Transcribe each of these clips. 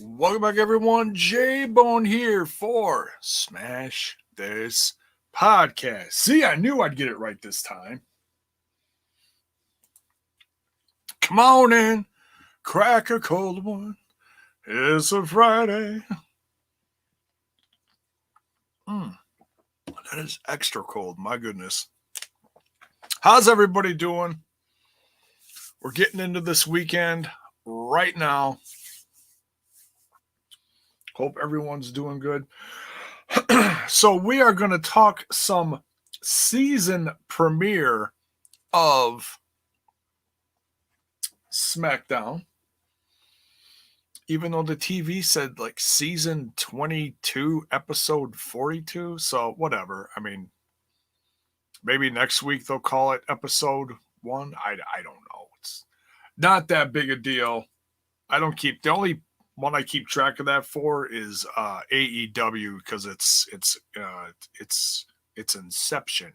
Welcome back, everyone. J-Bone here for Smash This Podcast. See, I knew I'd get it right this time. Come on in, crack a cold one. It's a Friday. That is extra cold, my goodness. How's everybody doing? We're getting into this weekend right now. Hope everyone's doing good. So we are going to talk some season premiere of SmackDown. Even though the TV said like season 22, episode 42. So whatever. I mean, maybe next week they'll call it episode 1. I don't know. It's not that big a deal. The only one I keep track of that for is AEW because it's inception,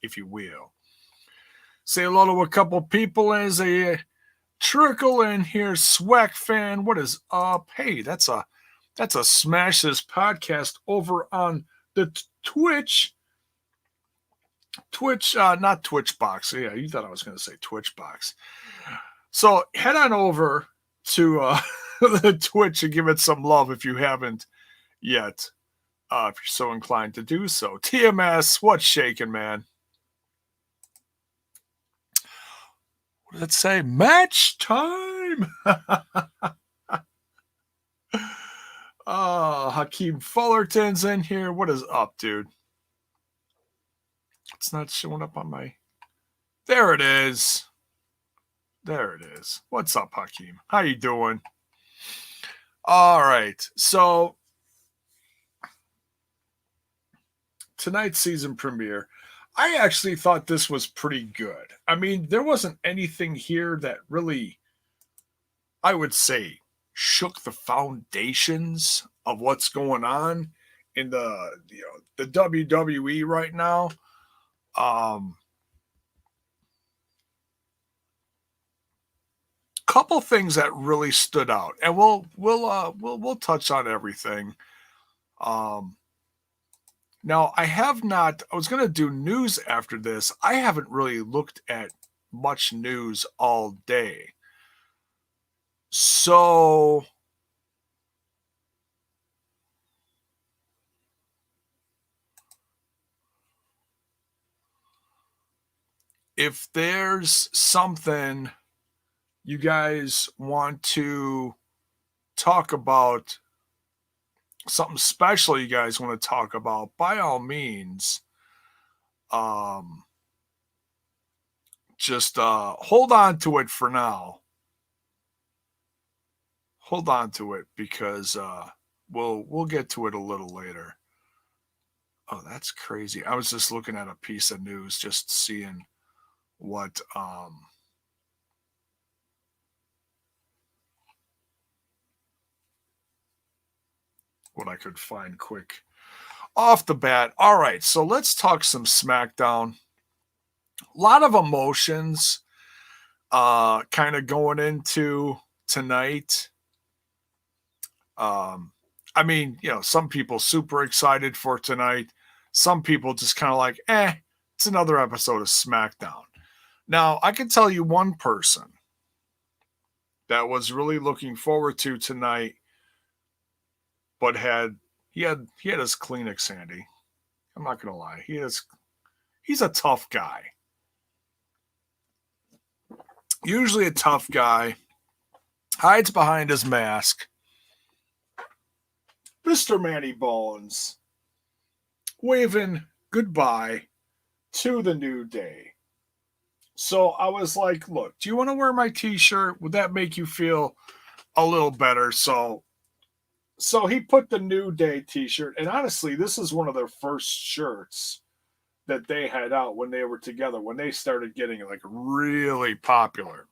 if you will. Say hello to a couple people as a trickle in here. Swag fan, what is up? Hey, that's a Smash This Podcast over on the Twitch, not Twitch box. Yeah, you thought I was going to say Twitch box. So head on over to the Twitch and give it some love if you haven't yet. If you're so inclined to do so. TMS, what's shaking, man? What does it say? Match time! Hakeem Fullerton's in here. What is up, dude? It's not showing up on my... There it is. There it is. What's up, Hakeem? How you doing? All right. So, tonight's season premiere, I actually thought this was pretty good. I mean, there wasn't anything here that really, I would say, shook the foundations of what's going on in the WWE right now. Couple things that really stood out, and we'll touch on everything. Now, I was going to do news after this. I haven't really looked at much news all day. So, if there's something you guys want to talk about, something special you guys want to talk about, by all means, just hold on to it for now. Hold on to it because we'll get to it a little later. Oh, that's crazy. I was just looking at a piece of news, just seeing what I could find quick off the bat. All right, so let's talk some SmackDown. A lot of emotions kind of going into tonight. I mean, some people super excited for tonight. Some people just kind of like, it's another episode of SmackDown. Now, I can tell you one person that was really looking forward to tonight, but he had his Kleenex handy. I'm not gonna lie. He's a tough guy. Usually a tough guy. Hides behind his mask. Mr. Manny Bones waving goodbye to the New Day. So I was like, look, do you want to wear my t-shirt? Would that make you feel a little better? So he put the New Day t-shirt, and honestly, this is one of their first shirts that they had out when they were together, when they started getting like really popular.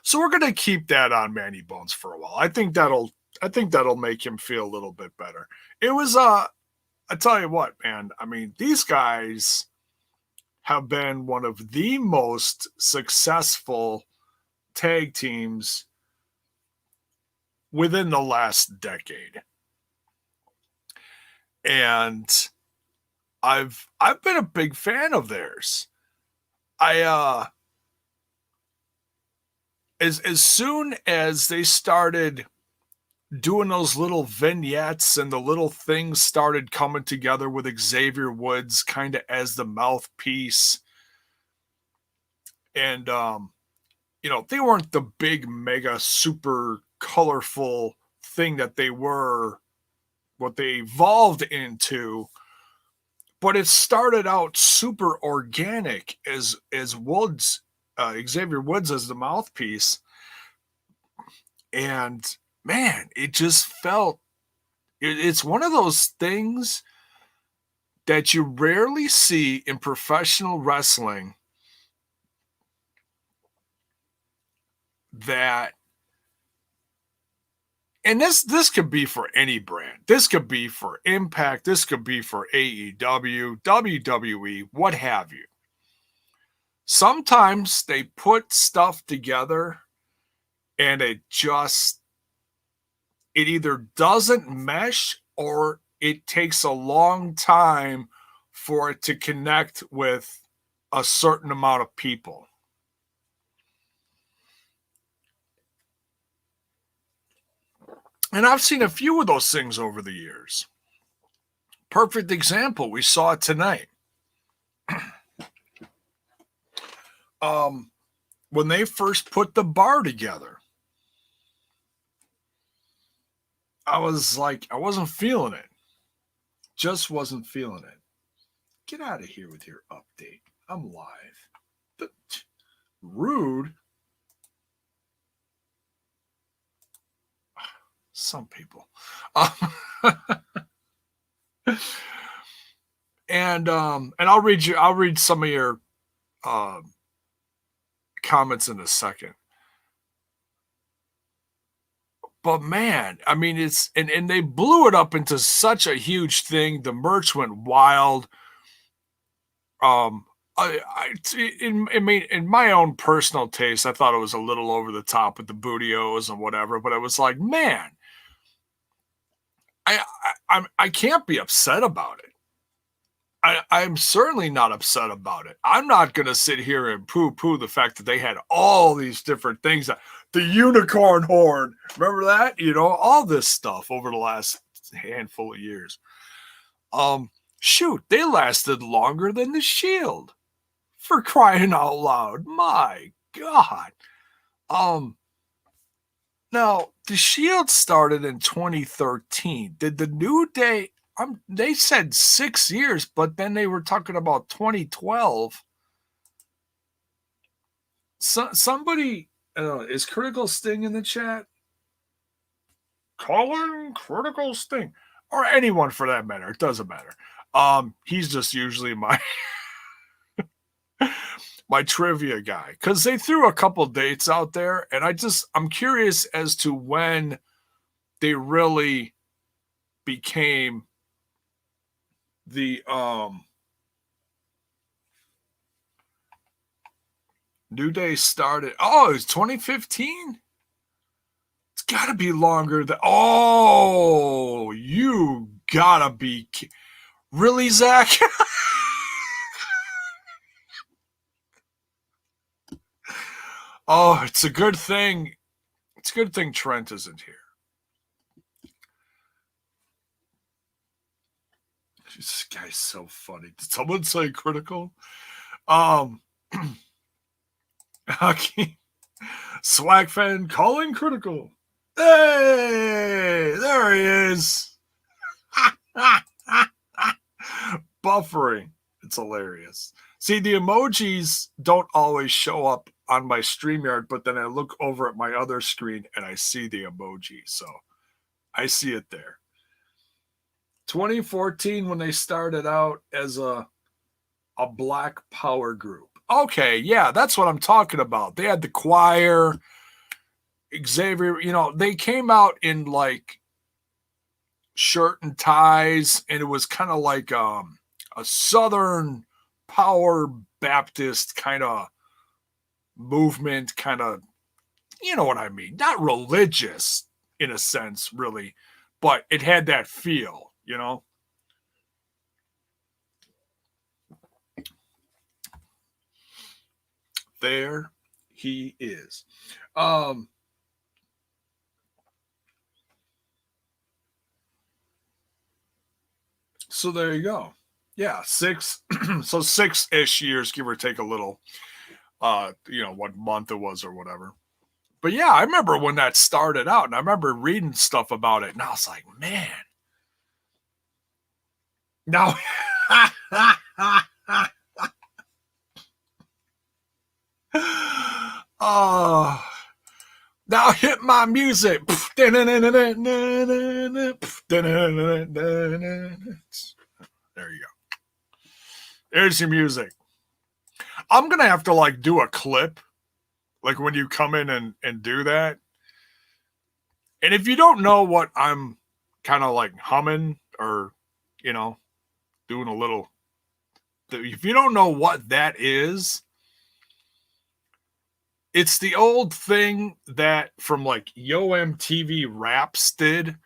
So we're going to keep that on Manny Bones for a while. I think that'll make him feel a little bit better. It was I tell you what, man, I mean, these guys have been one of the most successful tag teams within the last decade. And I've been a big fan of theirs. As soon as they started doing those little vignettes and the little things started coming together with Xavier Woods kind of as the mouthpiece, and they weren't the big mega super colorful thing that they were, what they evolved into, but it started out super organic as Woods, Xavier Woods as the mouthpiece, and man, it just felt, it's one of those things that you rarely see in professional wrestling, that, and this could be for any brand. This could be for Impact. This could be for AEW, WWE, what have you. Sometimes they put stuff together and it either doesn't mesh or it takes a long time for it to connect with a certain amount of people. And I've seen a few of those things over the years. Perfect example, we saw it tonight. When they first put the bar together, I was like, I wasn't feeling it. Just wasn't feeling it. Get out of here with your update. I'm live. Rude. Some people. And I'll read some of your comments in a second. But man, I mean, it's and they blew it up into such a huge thing. The merch went wild. In my own personal taste, I thought it was a little over the top with the bootios and whatever. But I was like, man, I can't be upset about it. I'm certainly not upset about it. I'm not going to sit here and poo-poo the fact that they had all these different things. The unicorn horn, remember that? All this stuff over the last handful of years. Shoot, they lasted longer than the Shield, for crying out loud. My God. Now, the Shield started in 2013. Did the New Day... they said 6 years, but then they were talking about 2012. Somebody, is Critical Sting in the chat? Calling Critical Sting, or anyone for that matter. It doesn't matter. He's just usually my my trivia guy, because they threw a couple dates out there, and I'm curious as to when they really became the New Day started. Oh, it's 2015. It's got to be longer than. Oh, you gotta be really, Zach. Oh, it's a good thing. It's a good thing Trent isn't here. This guy's so funny. Did someone say critical? Okay. Swag fan calling critical. Hey, there he is. Buffering. It's hilarious. See, the emojis don't always show up on my StreamYard, but then I look over at my other screen and I see the emoji. So I see it there. 2014, when they started out as a black power group. Okay, yeah, that's what I'm talking about. They had the choir, Xavier, they came out in like shirt and ties, and it was kind of like a Southern Power Baptist kind of movement, kind of, you know what I mean? Not religious in a sense, really, but it had that feel, you know. There he is. So there you go. Yeah, six. So 6-ish years, give or take a little. What month it was or whatever. But yeah, I remember when that started out, and I remember reading stuff about it, and I was like, man. Now, oh, now hit my music. There you go. There's your music. I'm gonna have to like do a clip, like when you come in and do that. And if you don't know what I'm kind of like humming or, doing a little, if you don't know what that is, it's the old thing that from like Yo MTV Raps did.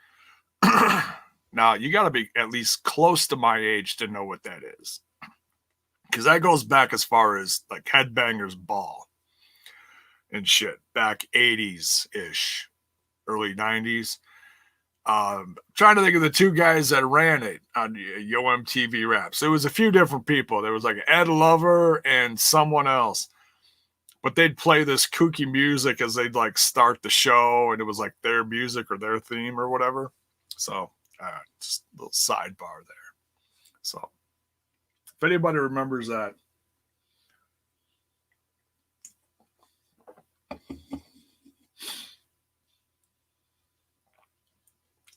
Now, you got to be at least close to my age to know what that is. Because that goes back as far as like Headbangers Ball and shit, back 80s-ish, early 90s. Trying to think of the two guys that ran it on Yo MTV Raps. There was a few different people. There was like Ed Lover and someone else. But they'd play this kooky music as they'd like start the show, and it was like their music or their theme or whatever. So just a little sidebar there. So if anybody remembers that.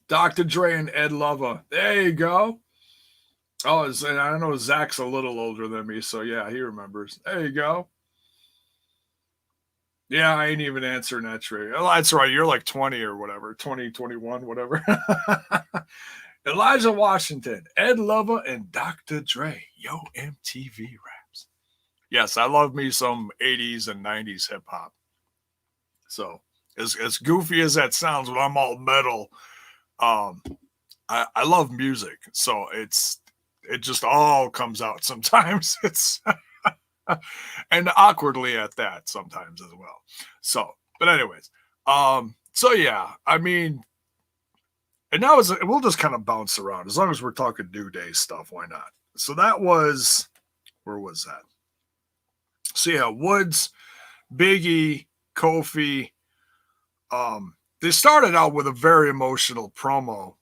Dr. Dre and Ed Lover. There you go. Oh, and I know Zach's a little older than me, so yeah, he remembers. There you go. Yeah, I ain't even answering that, Trey. Oh, that's right. You're like 20 or whatever, 20, 21, whatever. Elijah Washington, Ed Lover, and Dr. Dre. Yo MTV Raps. Yes, I love me some 80s and 90s hip hop. So, as goofy as that sounds when I'm all metal, I love music. So it just all comes out sometimes. It's and awkwardly at that sometimes as well. So, but anyways, so yeah, I mean, and now we'll just kind of bounce around as long as we're talking New Day stuff. Why not? So that was, where was that? So yeah, Woods, Biggie, Kofi. They started out with a very emotional promo,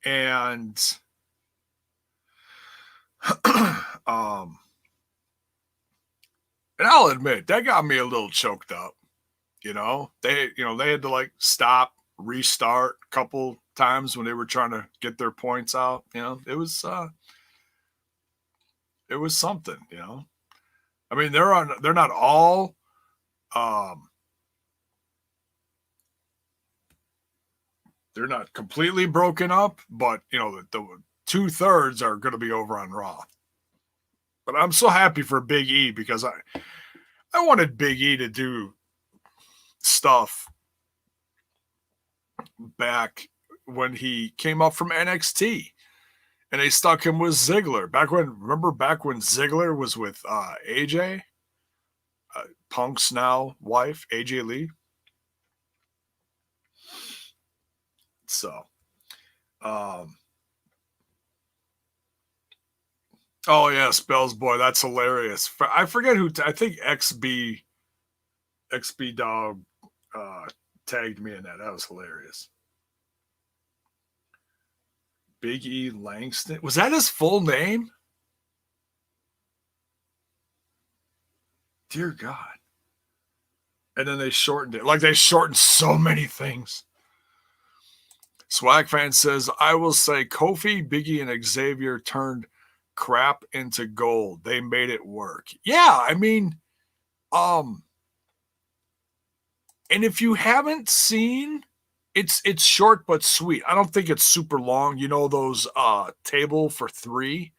and and I'll admit that got me a little choked up. They had to like stop, restart a couple times when they were trying to get their points out. It was something. I mean, they're not all they're not completely broken up, but the 2/3 are going to be over on Raw. But I'm so happy for Big E because I wanted Big E to do stuff back when he came up from NXT, and they stuck him with Ziggler. Back when Ziggler was with AJ, Punk's now wife, AJ Lee. So, oh yeah, Spells Boy, that's hilarious. I forget who. I think XB Dog tagged me in that. That was hilarious. Big E Langston. Was that his full name? Dear God. And then they shortened it. Like they shortened so many things. Swag Fan says, I will say Kofi, Biggie, and Xavier turned crap into gold. They made it work. Yeah, I mean, and if you haven't seen, it's short but sweet. I don't think it's super long. Those table for three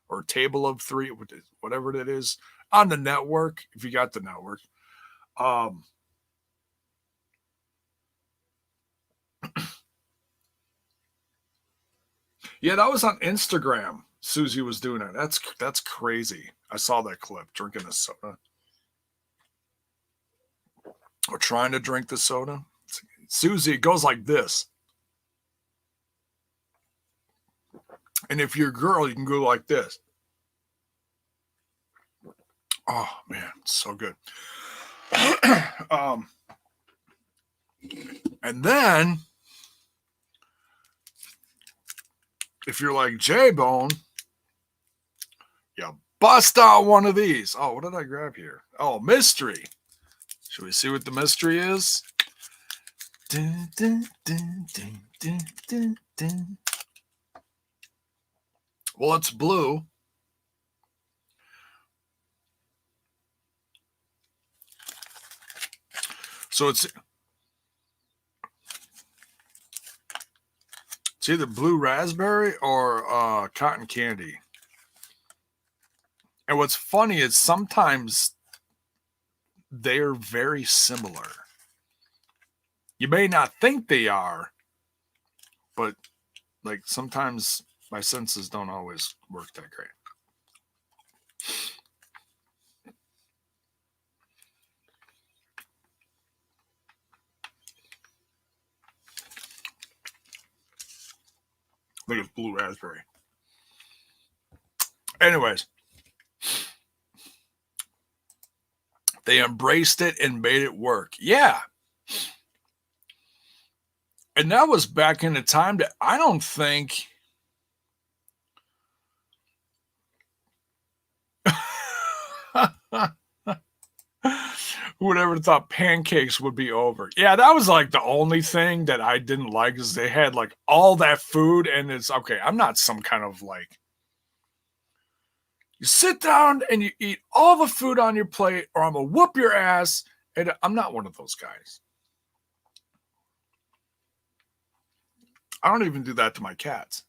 or table of three, whatever it is, on the network, if you got the network. Yeah, that was on Instagram. Susie was doing it. That's crazy. I saw that clip, drinking a soda. Or trying to drink the soda. Susie, it goes like this. And if you're a girl, you can go like this. Oh man, so good. And then if you're like J-Bone, you bust out one of these. Oh, what did I grab here? Oh, mystery. Should we see what the mystery is? Dun, dun, dun, dun, dun, dun, dun. Well, it's blue. So it's either blue raspberry or cotton candy. And what's funny is sometimes they're very similar. You may not think they are, but like sometimes my senses don't always work that great. I think it's blue raspberry. Anyways, they embraced it and made it work. Yeah. And that was back in the time that I don't think who would ever thought pancakes would be over. Yeah, that was like the only thing that I didn't like is they had like all that food and it's okay. I'm not some kind of like you sit down and you eat all the food on your plate or I'm gonna whoop your ass. And I'm not one of those guys. I don't even do that to my cats.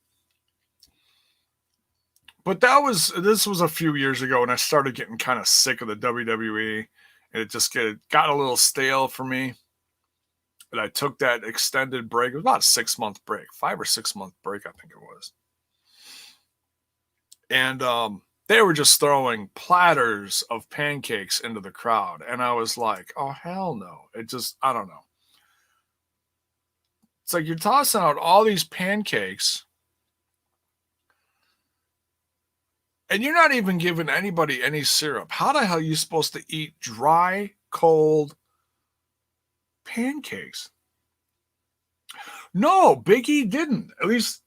But this was a few years ago and I started getting kind of sick of the WWE and it just got a little stale for me. But I took that extended break. It was about a 6-month break, 5 or 6 month break, I think it was. And they were just throwing platters of pancakes into the crowd. And I was like, oh, hell no. It just, I don't know. It's like you're tossing out all these pancakes and you're not even giving anybody any syrup. How the hell are you supposed to eat dry, cold pancakes? No, Big E didn't. At least,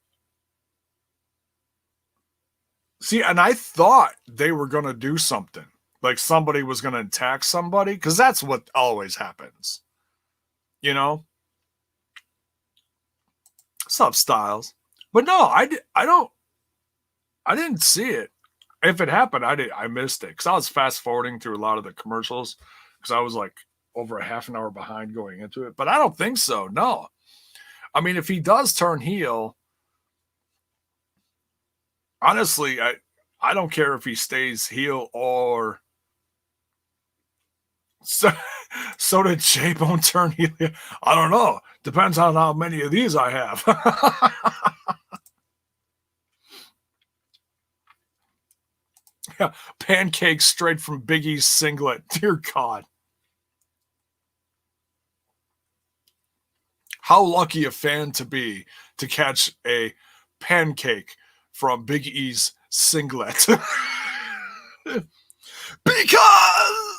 see, and I thought they were going to do something. Like somebody was going to attack somebody, because that's what always happens. You know? What's up, Styles? But no, I didn't see it. If it happened, I missed it because I was fast forwarding through a lot of the commercials because I was like over a half an hour behind going into it. But I don't think so. No, I mean if he does turn heel, honestly, I don't care if he stays heel or so did J-Bone turn heel. I don't know. Depends on how many of these I have. Pancakes straight from Big E's singlet. Dear God. How lucky a fan to be to catch a pancake from Big E's singlet. Because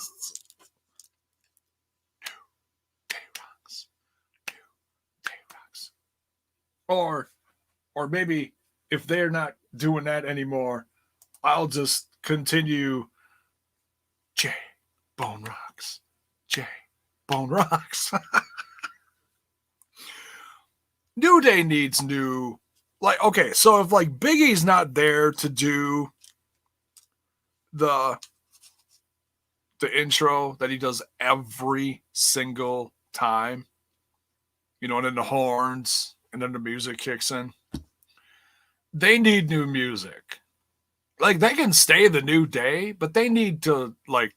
or maybe if they're not doing that anymore, I'll just continue J-Bone Rocks. J-Bone Rocks. New Day needs new, like, okay, so if like Big E's not there to do the intro that he does every single time, you know, and then the horns and then the music kicks in, they need new music. Like they can stay the New Day, but they need to like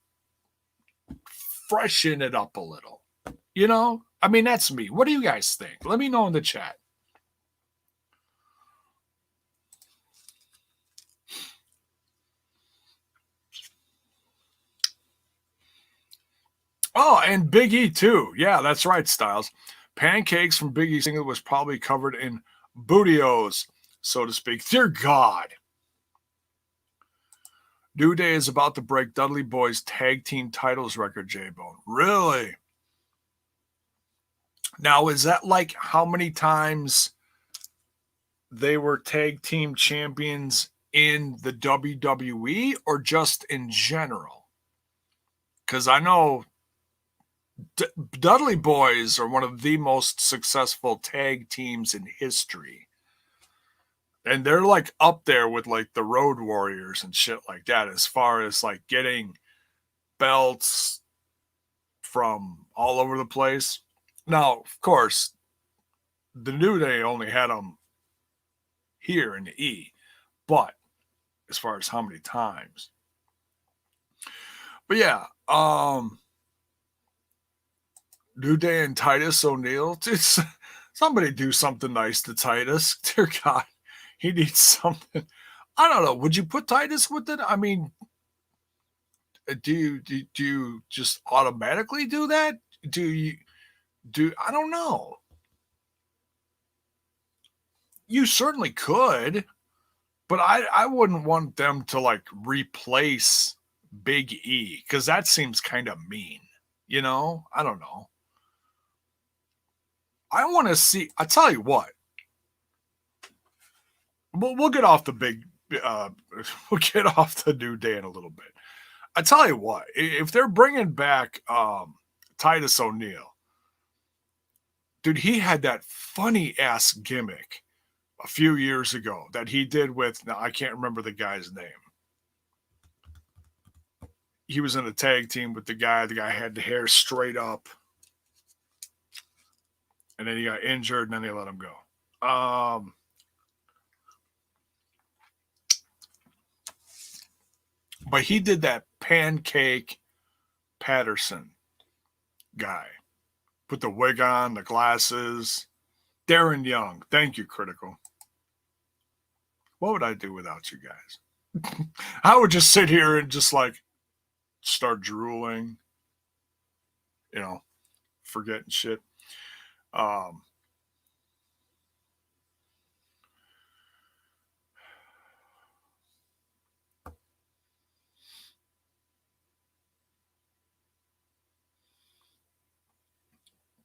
freshen it up a little. You know? I mean, that's me. What do you guys think? Let me know in the chat. Oh, and Big E too. Yeah, that's right, Styles. Pancakes from Big E single was probably covered in bootios, so to speak. Dear God. New Day is about to break Dudley Boy's tag team titles record, J-Bone. Really? Now, is that like how many times they were tag team champions in the WWE or just in general? Because I know Dudley Boys are one of the most successful tag teams in history. And they're like up there with like the Road Warriors and shit like that as far as like getting belts from all over the place. Now, of course, the New Day only had them here in the E, but as far as how many times. But yeah, New Day and Titus O'Neil. Somebody do something nice to Titus. Dear God, he needs something. I don't know. Would you put Titus with it? I mean, do you just automatically do that? I don't know. You certainly could, but I wouldn't want them to like replace Big E because that seems kind of mean. You know, I don't know. I want to see. I tell you what, we'll get off the big. We'll get off the New Day in a little bit. I tell you what, if they're bringing back Titus O'Neil, dude, he had that funny ass gimmick a few years ago that he did with. Now I can't remember the guy's name. He was in a tag team with the guy. The guy had the hair straight up, and then he got injured, and then they let him go. But he did that Pancake Patterson guy. Put the wig on, the glasses. Darren Young. Thank you, Critical. What would I do without you guys? I would just sit here and just like start drooling, you know, forgetting shit.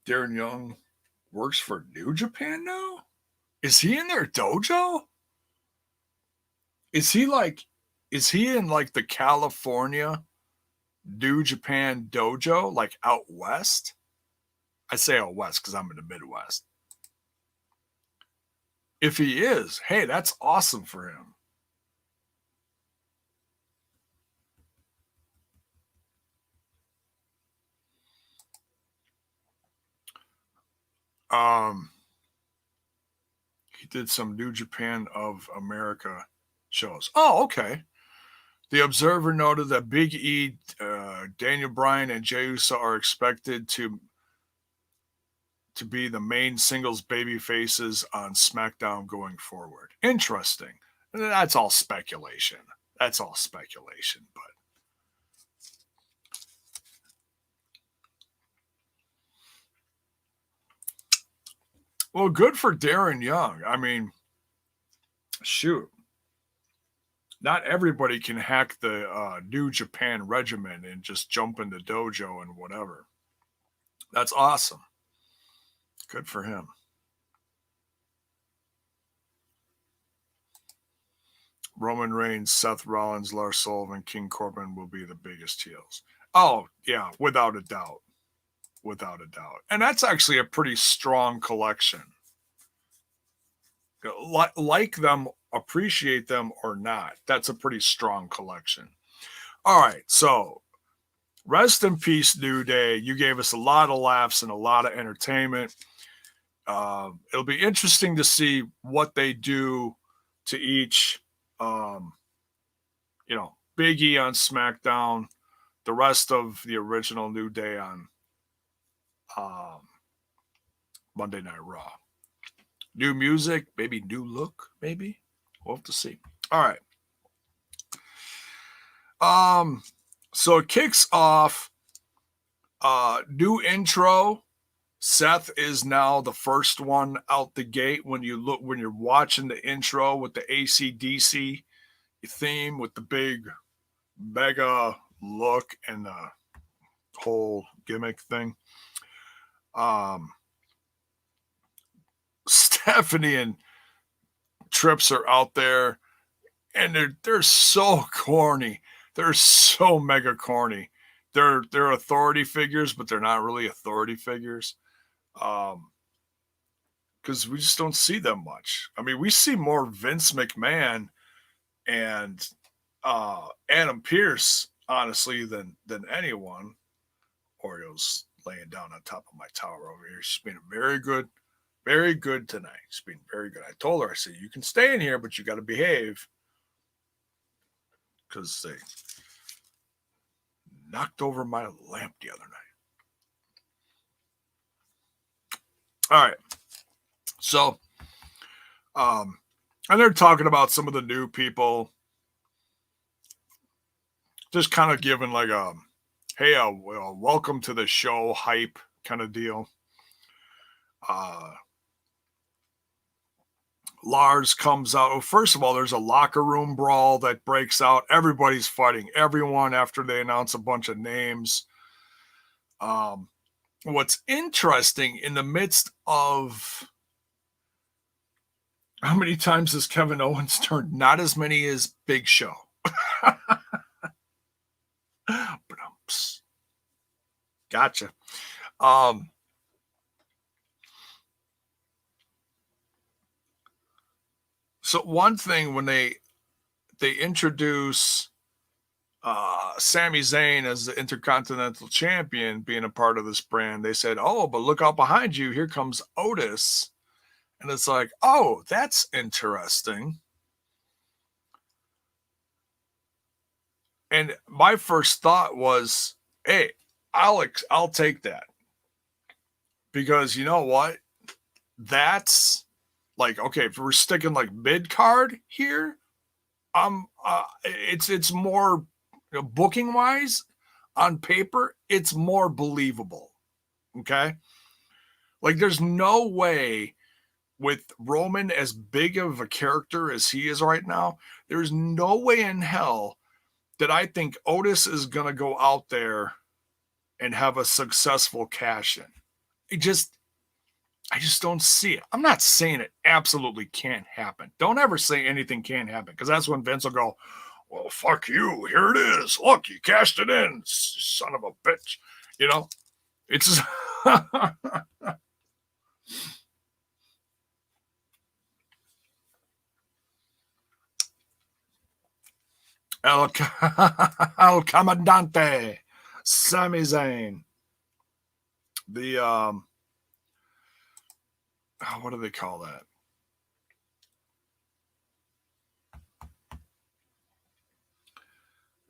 Darren Young works for New Japan now? Is he in their dojo? Is he in like the California New Japan dojo, like out west? I say out west because I'm in the Midwest. If he is, hey, that's awesome for him. He did some New Japan of America shows. Oh, okay. The Observer noted that Big E, Daniel Bryan, and Jey Uso are expected to be the main singles baby faces on SmackDown going forward. Interesting. That's all speculation. But well, good for Darren Young. I mean, shoot. Not everybody can hack the New Japan regimen and just jump in the dojo and whatever. That's awesome. Good for him. Roman Reigns, Seth Rollins, Lars Sullivan, King Corbin will be the biggest heels. Oh, yeah, without a doubt. Without a doubt. And that's actually a pretty strong collection. Like them, appreciate them, or not. That's a pretty strong collection. All right, so rest in peace, New Day. You gave us a lot of laughs and a lot of entertainment. It'll be interesting to see what they do to each, Big E on SmackDown, the rest of the original New Day on Monday Night Raw. New music, maybe new look, maybe. We'll have to see. All right. So it kicks off New intro. Seth is now the first one out the gate when you're watching the intro with the AC/DC theme with the big mega look and the whole gimmick thing. Stephanie and Trips are out there, and they're so corny. They're so mega corny. They're authority figures, but they're not really authority figures. Because we just don't see them much. I mean, we see more Vince McMahon and Adam Pearce, honestly, than anyone. Oreo's laying down on top of my tower over here. She's been very good tonight. She's been very good. I told her, I said, you can stay in here, but you got to behave. Because they knocked over my lamp the other night. All right. So, and they're talking about some of the new people. Just kind of giving like a, hey, welcome to the show hype kind of deal. Lars comes out. Oh, first of all, there's a locker room brawl that breaks out. Everybody's fighting everyone after they announce a bunch of names. What's interesting in the midst of how many times has Kevin Owens turned? Not as many as Big Show. Gotcha. So one thing when they introduce Sami Zayn as the Intercontinental Champion being a part of this brand, they said, oh, but look out behind you. Here comes Otis. And it's like, oh, that's interesting. And my first thought was, hey, I'll take that. Because you know what? That's like, okay, if we're sticking like mid-card here, it's more, booking wise on paper, it's more believable. Okay. Like there's no way with Roman as big of a character as he is right now, there's no way in hell that I think Otis is going to go out there and have a successful cash in. I just don't see it. I'm not saying it absolutely can't happen. Don't ever say anything can't happen, because that's when Vince will go, well, fuck you. Here it is. Look, you cashed it in, son of a bitch. You know, it's El Comandante, Sami Zayn. The what do they call that?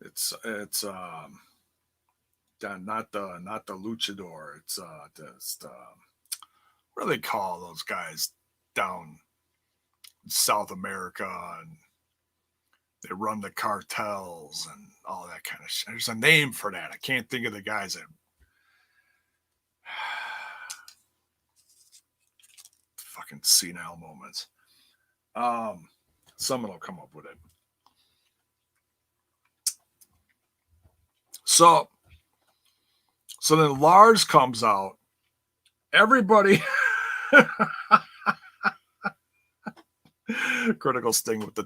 It's not the luchador. It's what do they call those guys down in South America, and they run the cartels and all that kind of shit. There's a name for that. I can't think of the guys that fucking senile moments. Someone will come up with it. So then Lars comes out. Everybody Critical Sting with the ...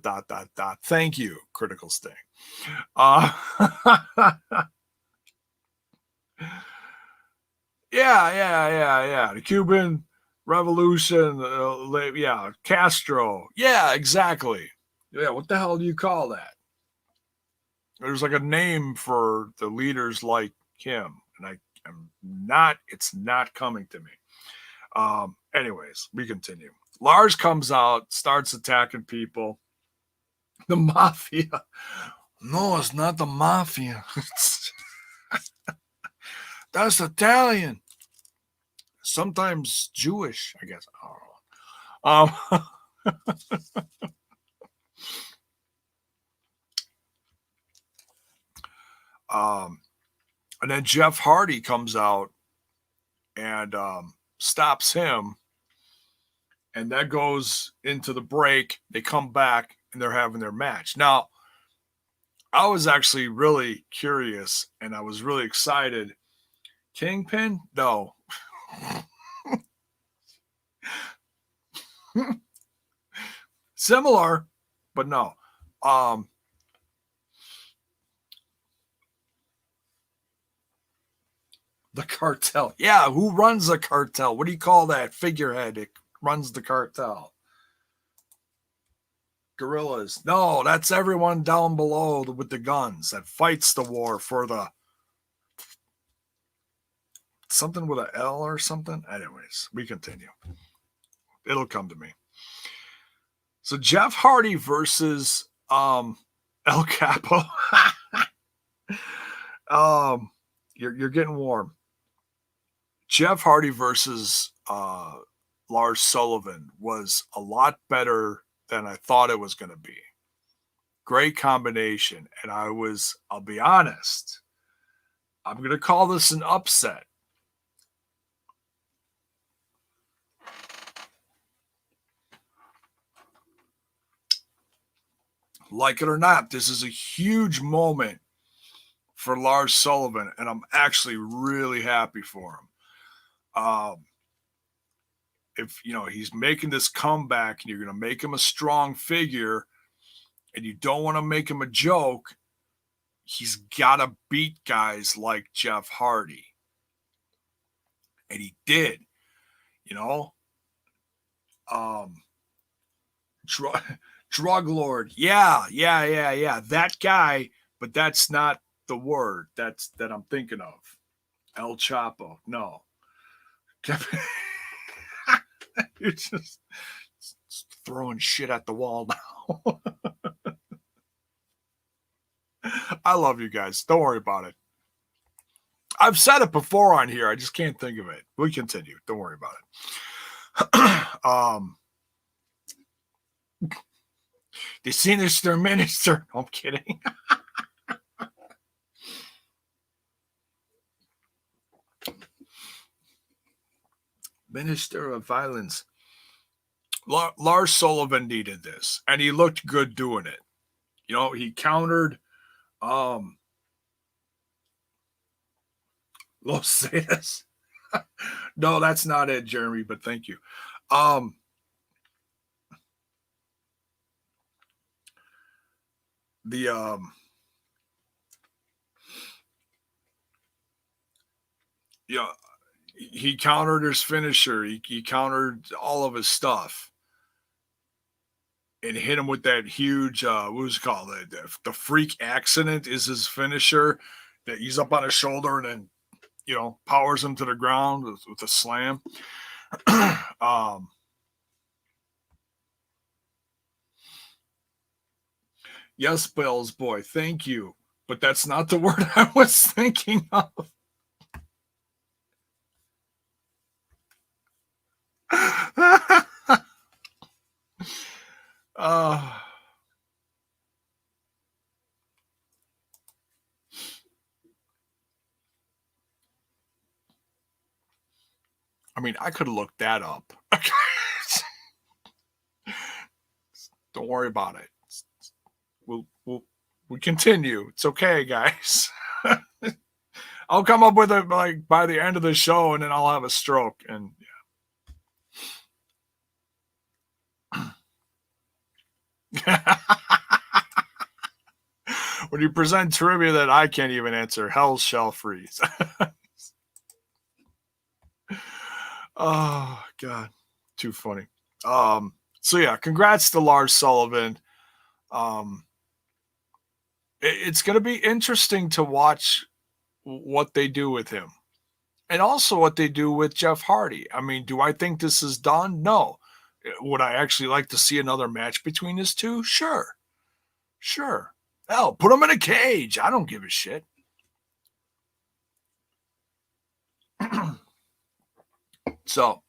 Thank you, Critical Sting. Yeah. The Cuban Revolution. Yeah, Castro. Yeah, exactly. Yeah, what the hell do you call that? There's like a name for the leaders like him, and it's not coming to me. Anyways, we continue. Lars comes out, starts attacking people. The mafia. No, it's not the mafia. That's Italian. Sometimes Jewish, I guess. I don't know. And then Jeff Hardy comes out and stops him. And that goes into the break. They come back and they're having their match. Now, I was actually really curious and I was really excited. Kingpin? No. Similar, but no. The cartel. Yeah, who runs the cartel? What do you call that figurehead that runs the cartel? Guerrillas. No, that's everyone down below with the guns that fights the war for the something with an L or something. Anyways, we continue. It'll come to me. So Jeff Hardy versus El Capo. You're getting warm. Jeff Hardy versus Lars Sullivan was a lot better than I thought it was going to be. Great combination. And I'll be honest, I'm going to call this an upset. Like it or not, this is a huge moment for Lars Sullivan, and I'm actually really happy for him. If he's making this comeback and you're going to make him a strong figure and you don't want to make him a joke, he's got to beat guys like Jeff Hardy. And he did, drug lord. Yeah. That guy, but that's not the word that I'm thinking of. El Chapo. No. You're just throwing shit at the wall now. I love you guys. Don't worry about it. I've said it before on here. I just can't think of it. We continue. Don't worry about it. The sinister minister. I'm kidding. Minister of Violence. Lars Sullivan needed this, and he looked good doing it. He countered Los Cetas. No, that's not it, Jeremy, but thank you. He countered his finisher. He countered all of his stuff. And hit him with that huge, what was it called? The freak accident is his finisher. That he's up on his shoulder and then, powers him to the ground with a slam. Yes, Bell's boy, thank you. But that's not the word I was thinking of. I mean, I could have looked that up. Don't worry about it. We continue. It's okay, guys. I'll come up with it like by the end of the show, and then I'll have a stroke. And yeah. When you present trivia that I can't even answer, hell shall freeze. Oh God, too funny. So yeah, congrats to Lars Sullivan. It's going to be interesting to watch what they do with him, and also what they do with Jeff Hardy. I mean, do I think this is done? No. Would I actually like to see another match between these two? Sure. Hell, put them in a cage. I don't give a shit. So,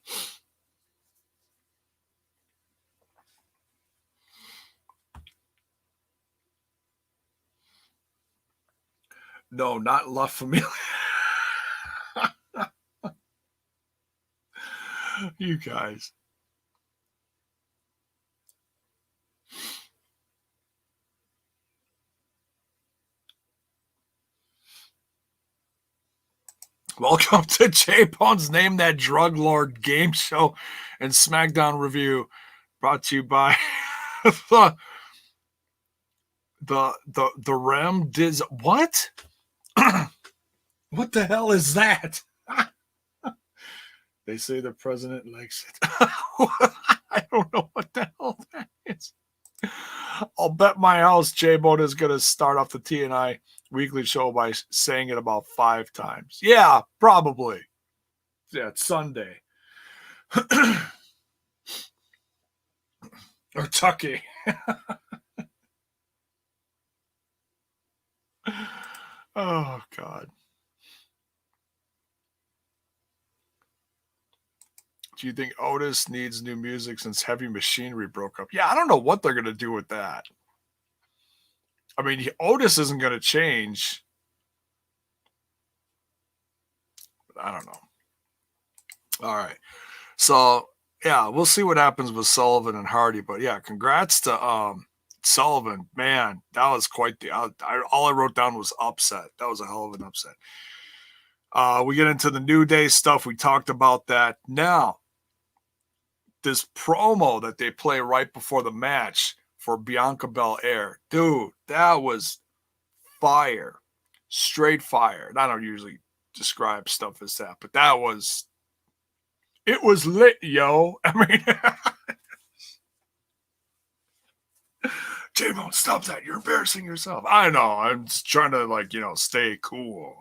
no, not La Familia. You guys. Welcome to J-Bone's Name That Drug Lord game show and SmackDown review, brought to you by the Rem Diz. What? What the hell is that? They say the president likes it. I don't know what the hell that is. I'll bet my house J-Bone is going to start off the TNI weekly show by saying it about 5 times. Yeah, probably. Yeah, it's Sunday. Or Tucky. Oh, God. Do you think Otis needs new music since Heavy Machinery broke up? Yeah, I don't know what they're going to do with that. I mean, Otis isn't going to change. I don't know. All right. So, yeah, we'll see what happens with Sullivan and Hardy. But, yeah, congrats to Sullivan. Man, that was quite the... all I wrote down was upset. That was a hell of an upset. We get into the New Day stuff. We talked about that. Now, this promo that they play right before the match for Bianca Belair, dude, that was fire. Straight fire. And I don't usually describe stuff as that, but that was... It was lit, yo. I mean... J-Bone, stop that. You're embarrassing yourself. I know. I'm just trying to, stay cool,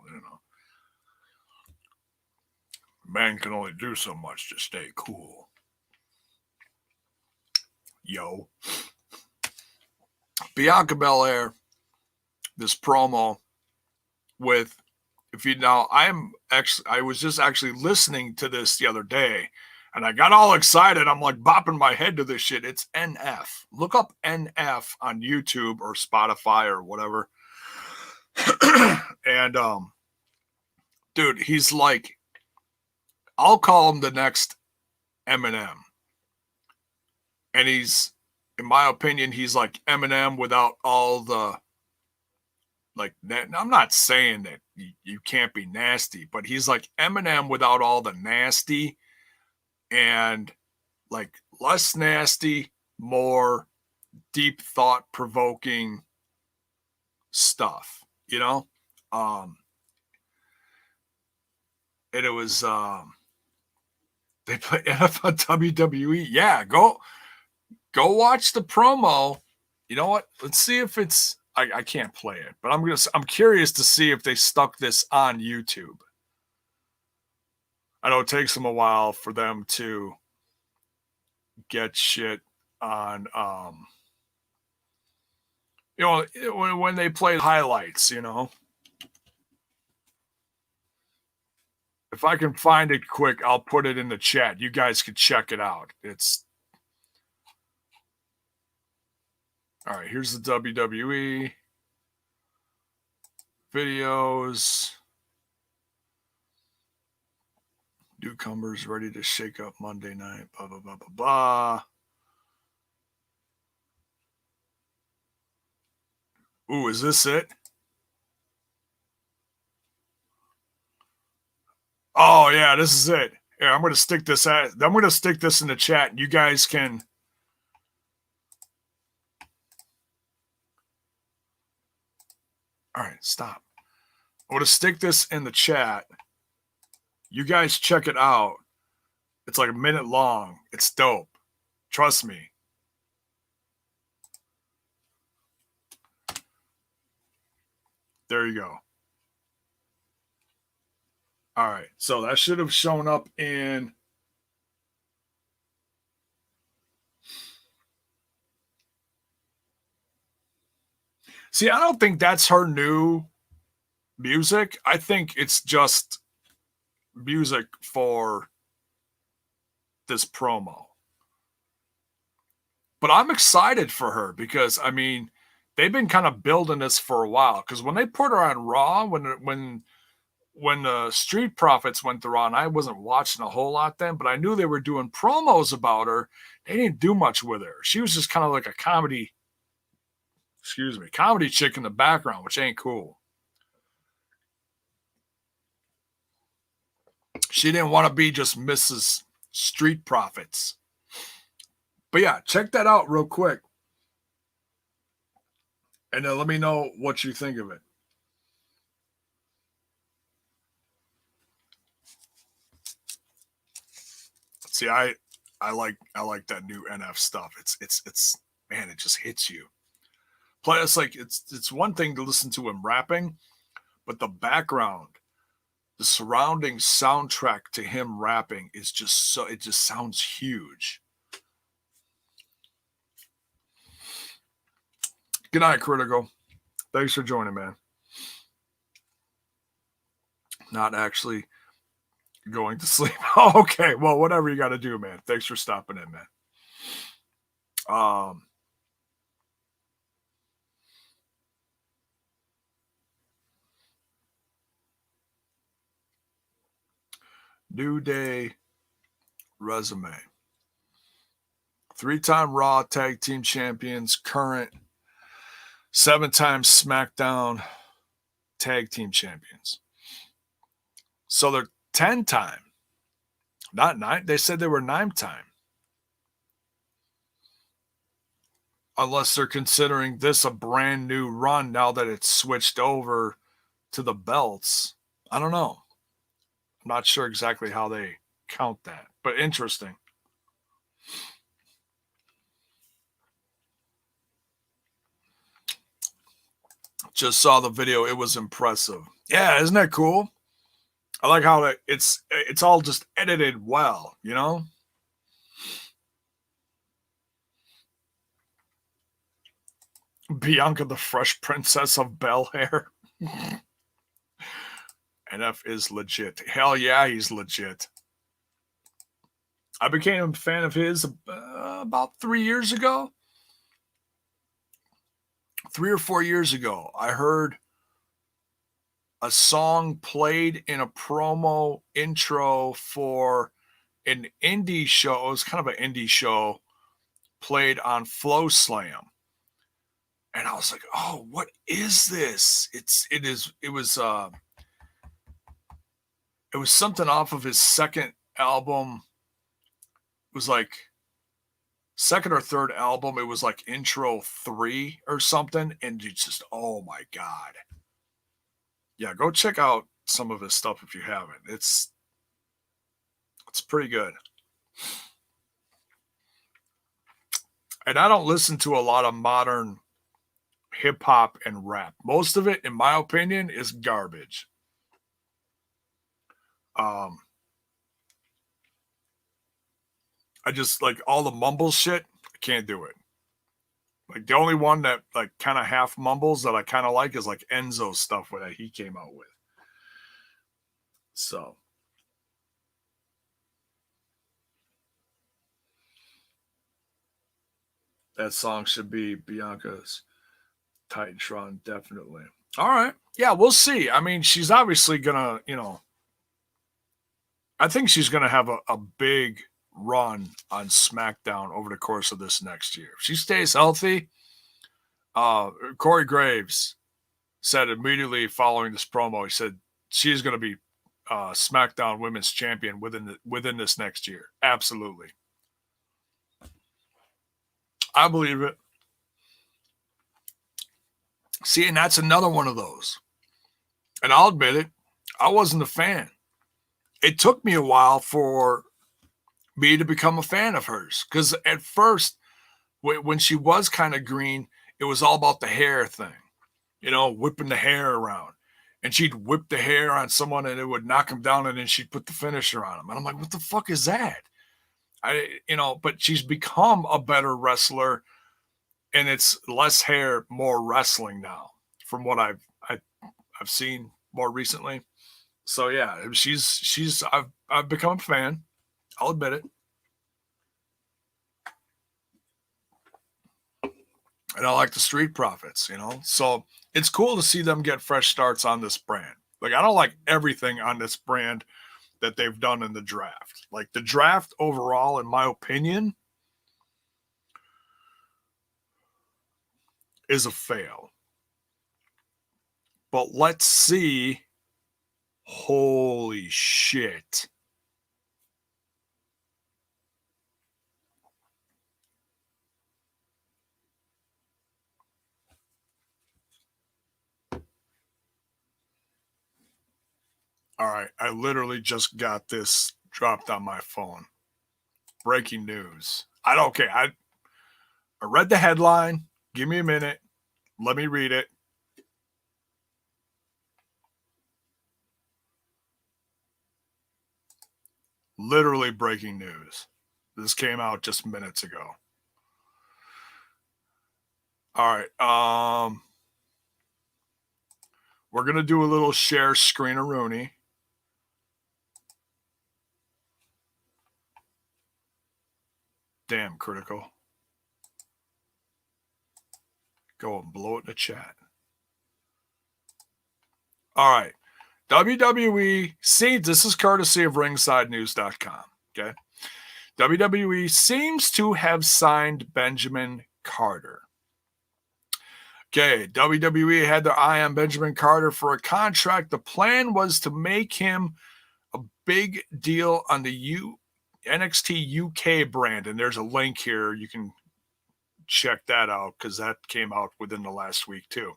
Man can only do so much to stay cool. Yo. Bianca Belair, this promo with, I was just actually listening to this the other day, and I got all excited. I'm like bopping my head to this shit. It's NF. Look up NF on YouTube or Spotify or whatever. And, dude, he's like, I'll call him the next Eminem. And he's, in my opinion, he's like Eminem without all the, I'm not saying that you can't be nasty, but he's like Eminem without all the nasty and less nasty, more deep thought provoking stuff, And it was, they play NF on WWE. Yeah, go watch the promo. You know what? Let's see if it's... I can't play it, but I'm curious to see if they stuck this on YouTube. I know it takes them a while for them to get shit on, when they play highlights, If I can find it quick, I'll put it in the chat. You guys can check it out. All right, here's the WWE videos. Newcomers ready to shake up Monday night. Blah, blah, blah, blah, blah. Ooh, is this it? Oh, yeah, this is it. Here, I'm going to stick this in the chat, and you guys can... All right, stop. I'm going to stick this in the chat. You guys check it out. It's like a minute long. It's dope. Trust me. There you go. All right. So that should have shown up in... See, I don't think that's her new music. I think it's just music for this promo. But I'm excited for her because, I mean, they've been kind of building this for a while. Because when they put her on Raw, when when the Street Profits went to Raw, and I wasn't watching a whole lot then, but I knew they were doing promos about her. They didn't do much with her. She was just kind of like a comedy chick in the background, which ain't cool. She didn't want to be just Mrs. Street Profits. But yeah, check that out real quick. And then let me know what you think of it. See, I like that new NF stuff. It's man, it just hits you. Plus, like it's one thing to listen to him rapping, but the background, the surrounding soundtrack to him rapping is just so, it just sounds huge. Good night, Critical. Thanks for joining, man. Not actually going to sleep. Oh, okay, well, whatever you got to do, man. Thanks for stopping in, man. New Day resume. 3-time Raw Tag Team Champions, current 7-time SmackDown Tag Team Champions. So they're 10-time, not 9. They said they were 9-time. Unless they're considering this a brand new run now that it's switched over to the belts. I don't know. I'm not sure exactly how they count that, but interesting. Just saw the video. It was impressive. Yeah, isn't that cool? I like how it's all just edited well, you know? Bianca, the Fresh Princess of Bel Air. NF is legit. Hell yeah, he's legit. I became a fan of his about 3 years ago. 3 or 4 years ago, I heard a song played in a promo intro for an indie show. It was kind of an indie show played on Flow Slam. And I was like, oh, what is this? It was something off of his second album. It was like second or third album. It was like intro 3 or something. And it's just, oh my God. Yeah, go check out some of his stuff if you haven't. It's pretty good. And I don't listen to a lot of modern hip hop and rap. Most of it, in my opinion, is garbage. I just like all the mumble shit. I can't do it. Like the only one that like kind of half mumbles that I kind of like is like Enzo's stuff that he came out with. So that song should be Bianca's Titantron, definitely. All right. Yeah, we'll see. I mean, she's obviously gonna, I think she's gonna have a big run on SmackDown over the course of this next year. If she stays healthy, Corey Graves said immediately following this promo, he said she's going to be SmackDown Women's Champion within this next year. Absolutely. I believe it. See, and that's another one of those. And I'll admit it, I wasn't a fan. It took me a while for me to become a fan of hers. Because at first, when she was kind of green, it was all about the hair thing. Whipping the hair around. And she'd whip the hair on someone and it would knock him down and then she'd put the finisher on him. And I'm like, what the fuck is that? But she's become a better wrestler and it's less hair, more wrestling now from what I've seen more recently. So yeah, I've become a fan. I'll admit it. And I like the Street Profits, so it's cool to see them get fresh starts on this brand. Like, I don't like everything on this brand that they've done in the draft. Like, the draft overall, in my opinion, is a fail. But let's see. Holy shit. All right, I literally just got this dropped on my phone. Breaking news. I read the headline. Give me a minute. Let me read it. Literally breaking news. This came out just minutes ago. All right. We're going to do a little share screen-a-rooney. Damn, critical. Go and blow it in the chat. All right. WWE seems, this is courtesy of ringsidenews.com. Okay. WWE seems to have signed Benjamin Carter. Okay. WWE had their eye on Benjamin Carter for a contract. The plan was to make him a big deal on the NXT UK brand. And there's a link here. You can check that out because that came out within the last week too.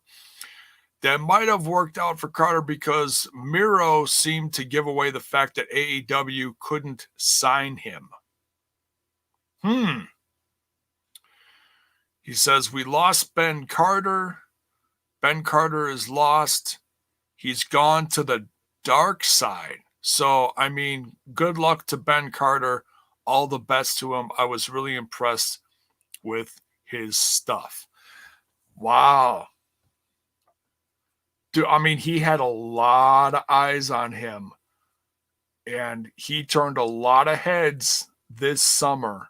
That might have worked out for Carter because Miro seemed to give away the fact that AEW couldn't sign him. He says, we lost Ben Carter. Ben Carter is lost. He's gone to the dark side. So, I mean, good luck to Ben Carter. All the best to him. I was really impressed with his stuff. Wow. Dude, I mean, he had a lot of eyes on him. And he turned a lot of heads this summer.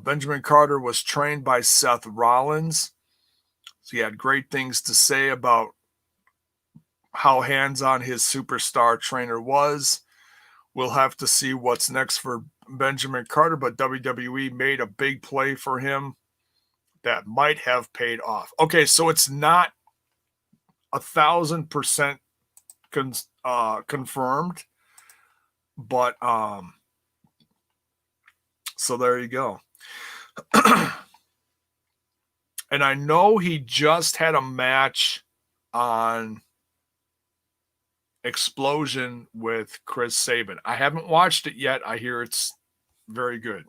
Benjamin Carter was trained by Seth Rollins. So he had great things to say about how hands-on his superstar trainer was. We'll have to see what's next for Benjamin Carter, but WWE made a big play for him that might have paid off. Okay, so it's not 1,000% confirmed, but so there you go. And I know he just had a match on Explosion with Chris Sabin. I haven't watched it yet. I hear it's very good.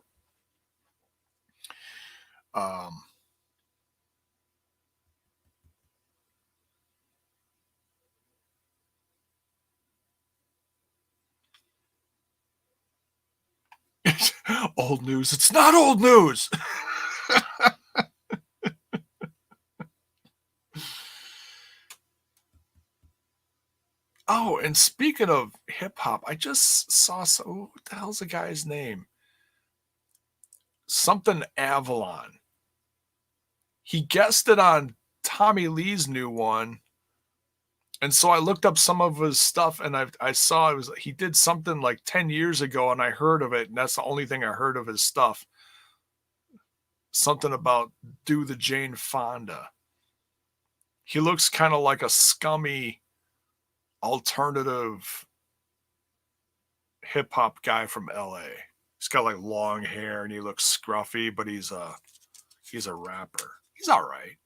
Old news. It's not old news. Oh, and speaking of hip hop, I just saw what the hell's the guy's name? Something Avalon. He guested on Tommy Lee's new one. And so I looked up some of his stuff and I saw he did something like 10 years ago and I heard of it. And that's the only thing I heard of his stuff. Something about Do the Jane Fonda. He looks kind of like a scummy alternative hip hop guy from LA. He's got like long hair and he looks scruffy, but he's a rapper. He's all right.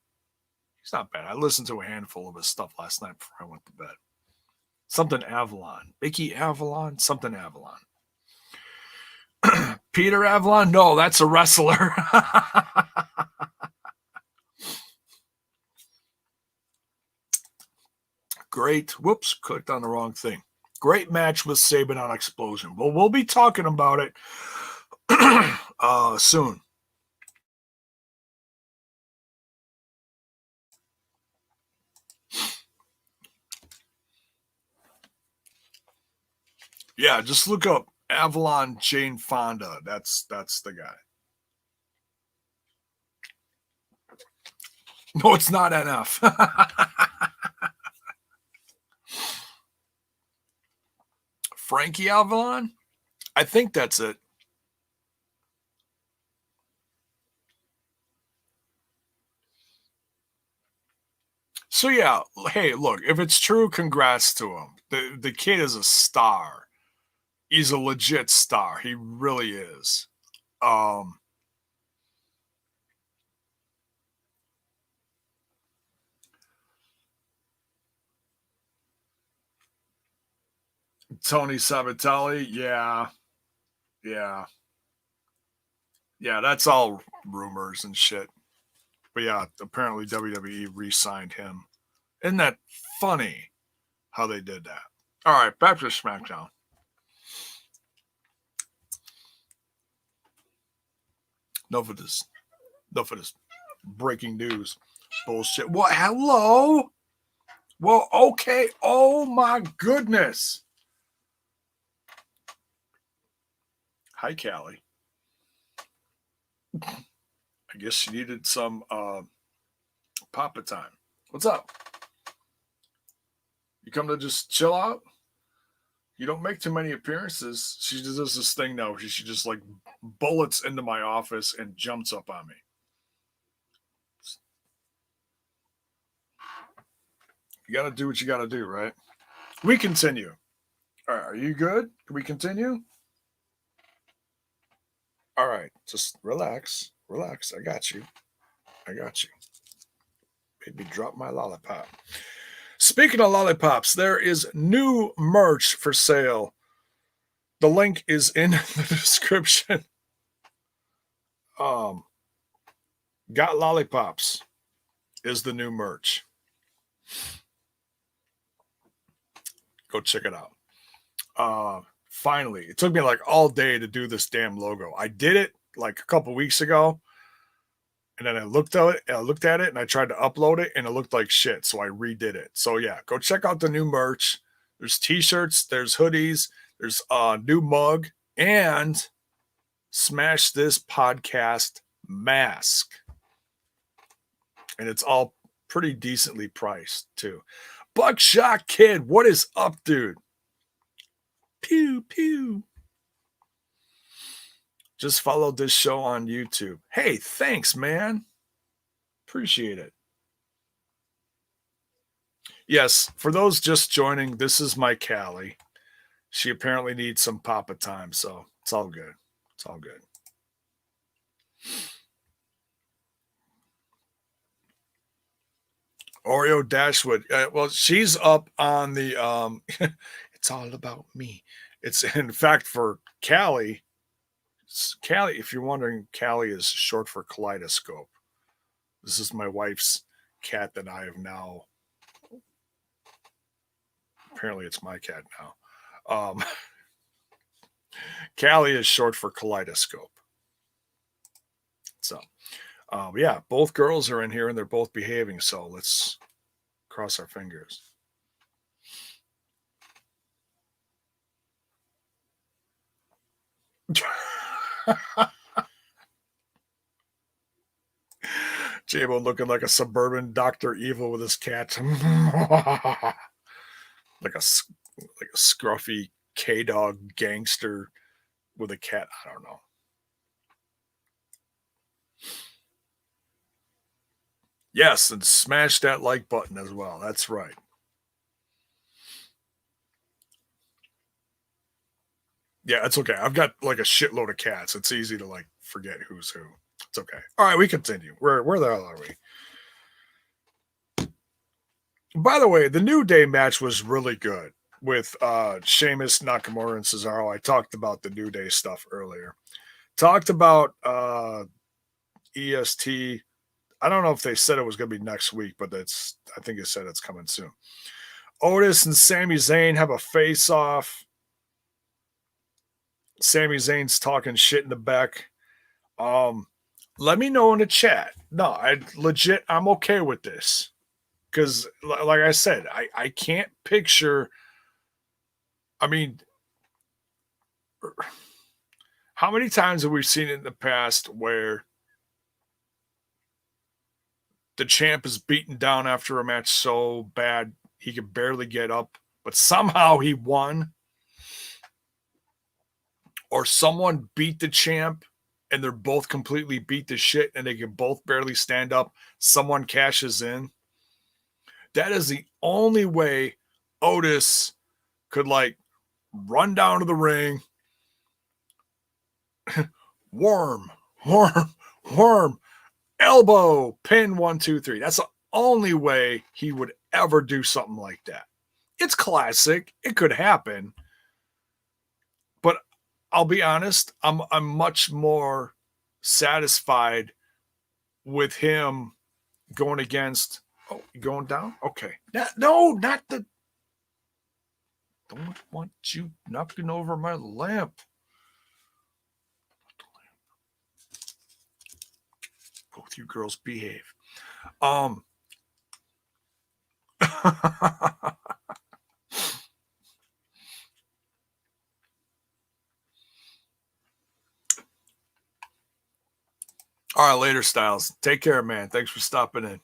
He's not bad. I listened to a handful of his stuff last night before I went to bed. Something Avalon. Vicky Avalon? Something Avalon. Peter Avalon? No, that's a wrestler. Great. Whoops, clicked on the wrong thing. Great match with Sabin on Explosion. Well, we'll be talking about it soon. Yeah, just look up Avalon Jane Fonda. That's the guy. No, it's not NF. Frankie Avalon? I think that's it. So yeah, hey, look, if it's true, congrats to him. The kid is a star. He's a legit star. He really is. Tony Sabatelli, yeah. That's all rumors and shit. But yeah, apparently WWE re-signed him. Isn't that funny how they did that? All right, back to SmackDown. Enough of this breaking news bullshit. What? Hello? Well, okay. Oh my goodness. Hi, Callie. I guess she needed some Papa time. What's up? You come to just chill out? You don't make too many appearances. She does this thing now. She just like bullets into my office and jumps up on me. You got to do what you got to do, right? We continue. All right, are you good? Can we continue? All right, just relax. Relax. I got you. Maybe drop my lollipop. Speaking of lollipops, there is new merch for sale. The link is in the description. Got lollipops is the new merch. Go check it out. Finally, it took me like all day to do this damn logo. I did it like a couple weeks ago, and then I looked at it, and I tried to upload it, and it looked like shit. So I redid it. So yeah, go check out the new merch. There's t-shirts, there's hoodies, there's a new mug, and Smash This Podcast mask. And it's all pretty decently priced too. Buckshot Kid, what is up, dude? Pew pew. Just followed this show on YouTube. Hey, thanks, man. Appreciate it. Yes, for those just joining, this is my Callie. She apparently needs some Papa time, so it's all good. It's all good. Oreo Dashwood. Well, she's up on the it's all about me. It's in fact for Callie. Callie, if you're wondering, Callie is short for kaleidoscope. This is my wife's cat that I have now. Apparently, it's my cat now. Callie is short for kaleidoscope. So, yeah, both girls are in here and they're both behaving. So let's cross our fingers. J-Bo looking like a suburban Dr. Evil with his cat. like a scruffy K-Dog gangster with a cat. I don't know. Yes, and smash that like button as well. That's right. Yeah, it's okay. I've got like a shitload of cats. It's easy to like forget who's who. It's okay. All right, we continue. Where the hell are we? By the way, the New Day match was really good with Sheamus, Nakamura, and Cesaro. I talked about the New Day stuff earlier. Talked about EST. I don't know if they said it was going to be next week, but I think it said it's coming soon. Otis and Sami Zayn have a face-off. Sami Zayn's talking shit in the back. Let me know in the chat. No, I'm okay with this. Because, like I said, I can't picture. I mean, how many times have we seen it in the past where the champ is beaten down after a match so bad he could barely get up, but somehow he won? or someone beat the champ and they're both completely beat to shit and they can both barely stand up, someone cashes in. That is the only way Otis could like run down to the ring, worm, elbow, pin 1, 2, 3. That's the only way he would ever do something like that. It's classic. It could happen. But I'll be honest, I'm much more satisfied with him going against. Oh, going down? Okay. No, not the. Don't want you knocking over my lamp. Both you girls behave. All right, later, Styles. Take care, man. Thanks for stopping in.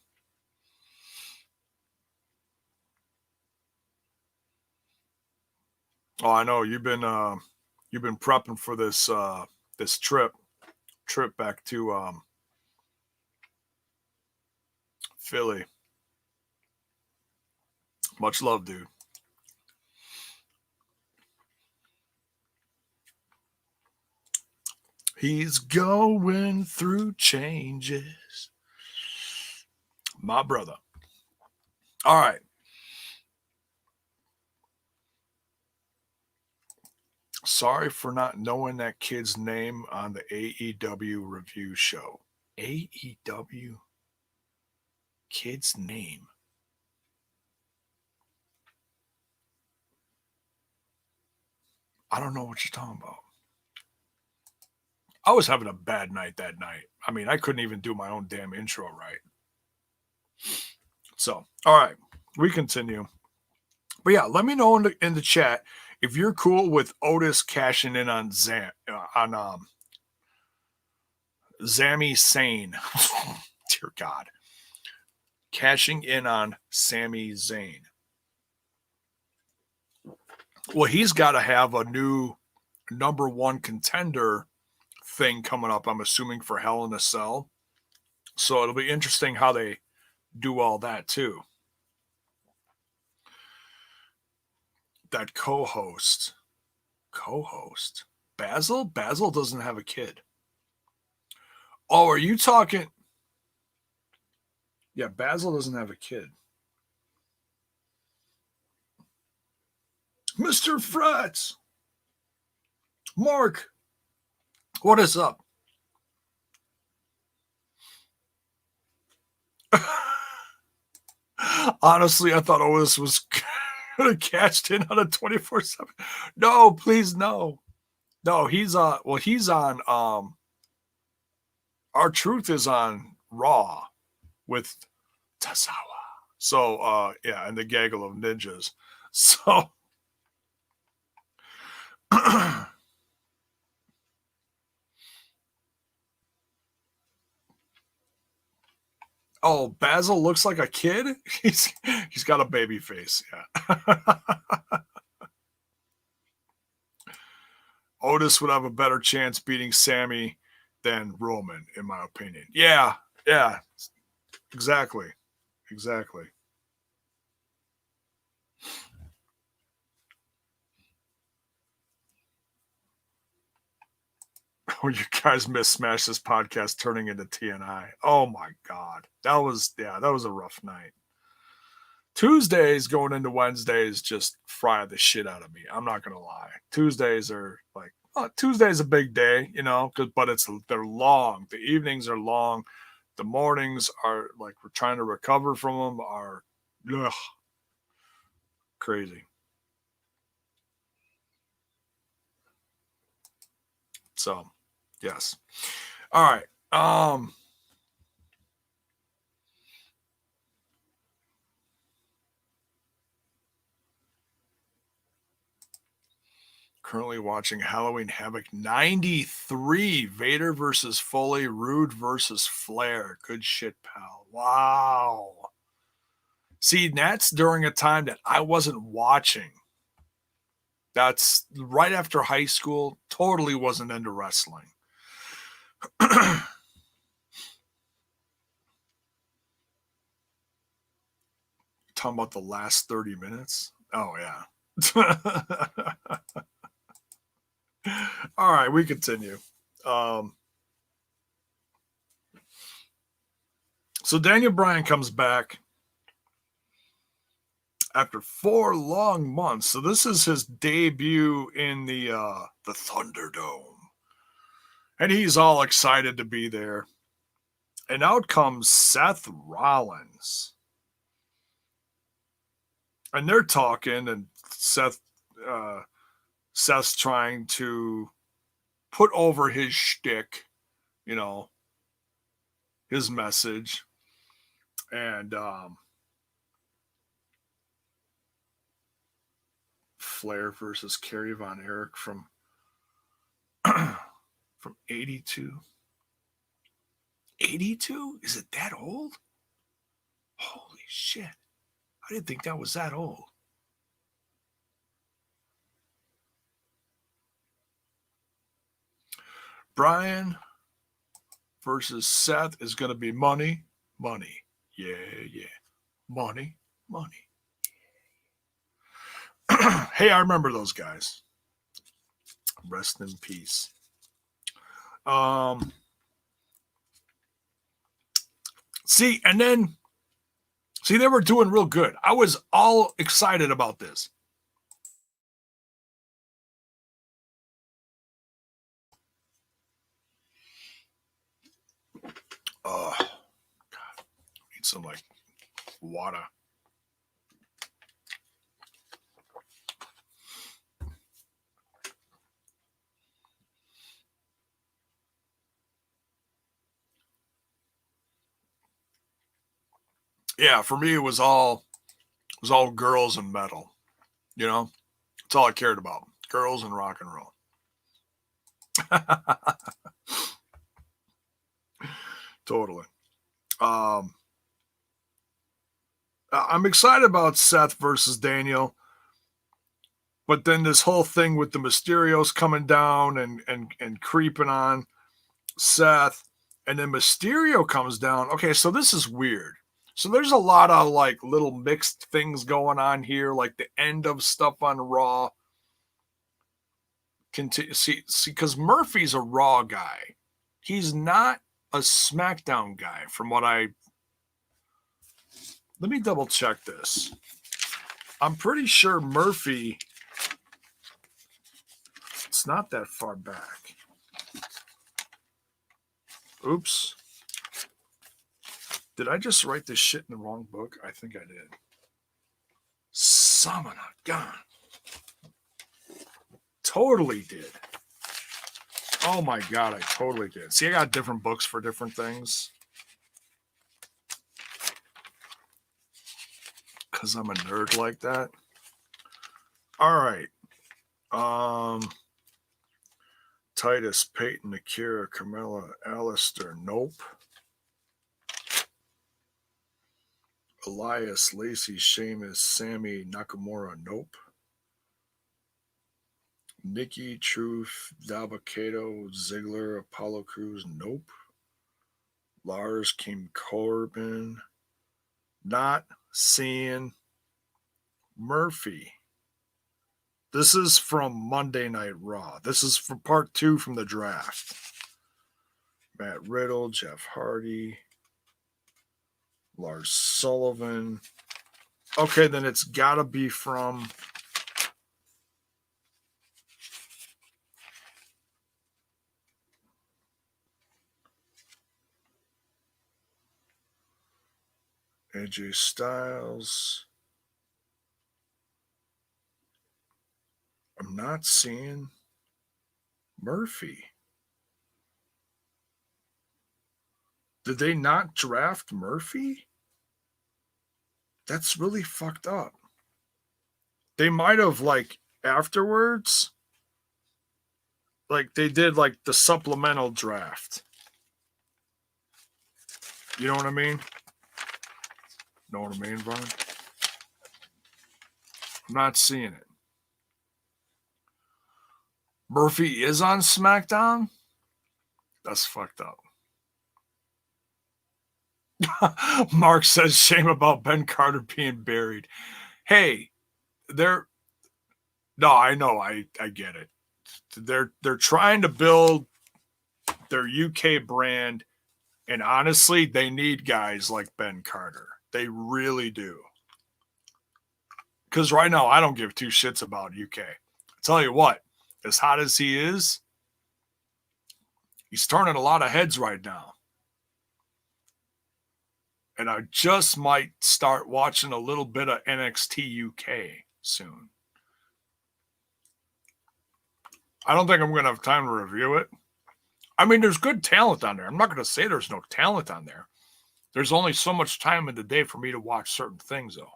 Oh, I know you've been prepping for this this trip back to Philly. Much love, dude. He's going through changes. My brother. All right. Sorry for not knowing that kid's name on the AEW review show. AEW kid's name. I don't know what you're talking about. I was having a bad night that night. I mean, I couldn't even do my own damn intro right. So, all right, we continue. But yeah, let me know in the chat if you're cool with Otis cashing in on Zayn, Sami Zayn. Dear God. Cashing in on Sami Zayn. Well, he's got to have a new number one contender thing coming up, I'm assuming, for Hell in a Cell. So it'll be interesting how they do all that too. That co-host. Basil doesn't have a kid. Oh, are you talking? Yeah, Basil doesn't have a kid. Mr. Frets. Mark. What is up? Honestly, I thought Otis was going to catch in on a 24/7. No, please, no. No, he's on. Well, he's on. R-Truth is on Raw with Tazawa. So, yeah, and the gaggle of ninjas. So, oh, Basil looks like a kid. He's got a baby face. Yeah. Otis would have a better chance beating Sami than Roman, in my opinion. Yeah, exactly. Oh, you guys missed Smash This podcast turning into TNI. Oh my God. That was a rough night. Tuesdays going into Wednesdays just fry the shit out of me. I'm not gonna lie. Tuesdays are like, Tuesday's a big day, but they're long. The evenings are long. The mornings are like we're trying to recover from them are crazy. So, yes. All right. Currently watching Halloween Havoc 93. Vader versus Foley, Rude versus Flair. Good shit, pal. Wow. See, that's during a time that I wasn't watching. That's right after high school. Totally wasn't into wrestling. Talking about the last 30 minutes? Oh, yeah. All right, we continue. So Daniel Bryan comes back after 4 long months. So this is his debut in the Thunderdome. And he's all excited to be there. And out comes Seth Rollins. And they're talking, and Seth's trying to put over his shtick, you know, his message. And Flair versus Kerry Von Erich from 82. 82? Is it that old? Holy shit. I didn't think that was that old. Bryan versus Seth is going to be money. Yeah. Money. Hey, I remember those guys. Rest in peace. See, they were doing real good. I was all excited about this. Oh, God. Need some, water. Yeah, for me, it was all girls and metal. You know, that's all I cared about. Girls and rock and roll. Totally. I'm excited about Seth versus Daniel, but then this whole thing with the Mysterios coming down and creeping on Seth, and then Mysterio comes down. Okay, so this is weird. So there's a lot of little mixed things going on here, like the end of stuff on Raw. See, because Murphy's a Raw guy. He's not a SmackDown guy, from what I. Let me double check this. I'm pretty sure Murphy. It's not that far back. Oops. Did I just write this shit in the wrong book? I think I did. Son of a gun. Totally did. Oh my God, I totally did. See, I got different books for different things. Because I'm a nerd like that. All right. Titus, Peyton, Akira, Carmella, Alistair, nope. Elias, Lacey, Sheamus, Sami, Nakamura, nope. Nikki, Truth, Dabakato, Ziggler, Apollo Crews, nope. Lars, King Corbin, not seeing Murphy. This is from Monday Night Raw. This is for part 2 from the draft. Matt Riddle, Jeff Hardy, Lars Sullivan. Okay, then it's got to be from AJ Styles. I'm not seeing Murphy. Did they not draft Murphy? That's really fucked up. They might have, afterwards, they did, the supplemental draft. You know what I mean? Know what I mean, Brian? I'm not seeing it. Murphy is on SmackDown? That's fucked up. Mark says shame about Ben Carter being buried. Hey, no, I know, I get it. They're trying to build their UK brand, and honestly, they need guys like Ben Carter. They really do. Because right now, I don't give two shits about UK. I tell you what, as hot as he is, he's turning a lot of heads right now. And I just might start watching a little bit of NXT UK soon. I don't think I'm going to have time to review it. I mean, there's good talent on there. I'm not going to say there's no talent on there. There's only so much time in the day for me to watch certain things, though.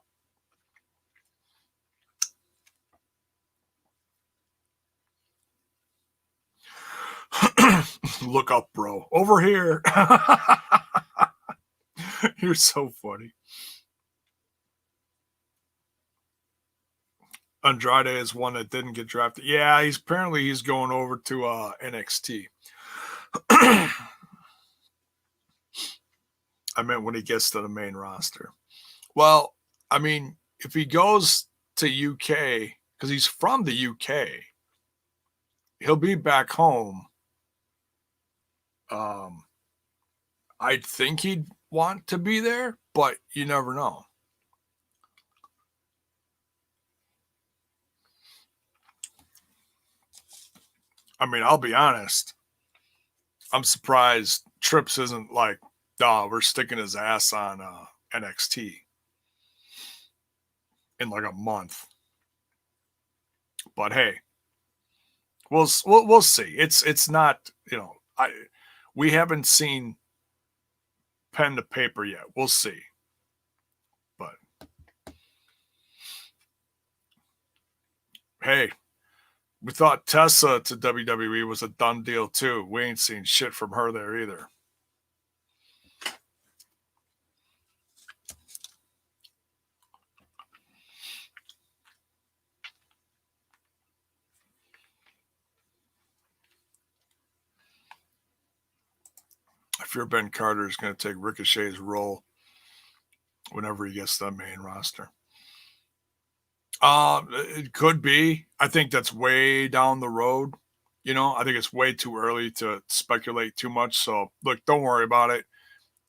Look up, bro. Over here. You're so funny. Andrade is one that didn't get drafted. Yeah, he's going over to NXT. I meant when he gets to the main roster. Well, I mean, if he goes to UK, because he's from the UK, he'll be back home. I'd think he'd want to be there, but you never know. I mean, I'll be honest. I'm surprised Trips isn't like, we're sticking his ass on NXT in like a month. But hey, we'll see. It's not, we haven't seen pen to paper yet. We'll see. But hey, we thought Tessa to WWE was a done deal too. We ain't seen shit from her there either. I fear Ben Carter is going to take Ricochet's role whenever he gets to the main roster. It could be. I think that's way down the road. I think it's way too early to speculate too much. So, look, don't worry about it.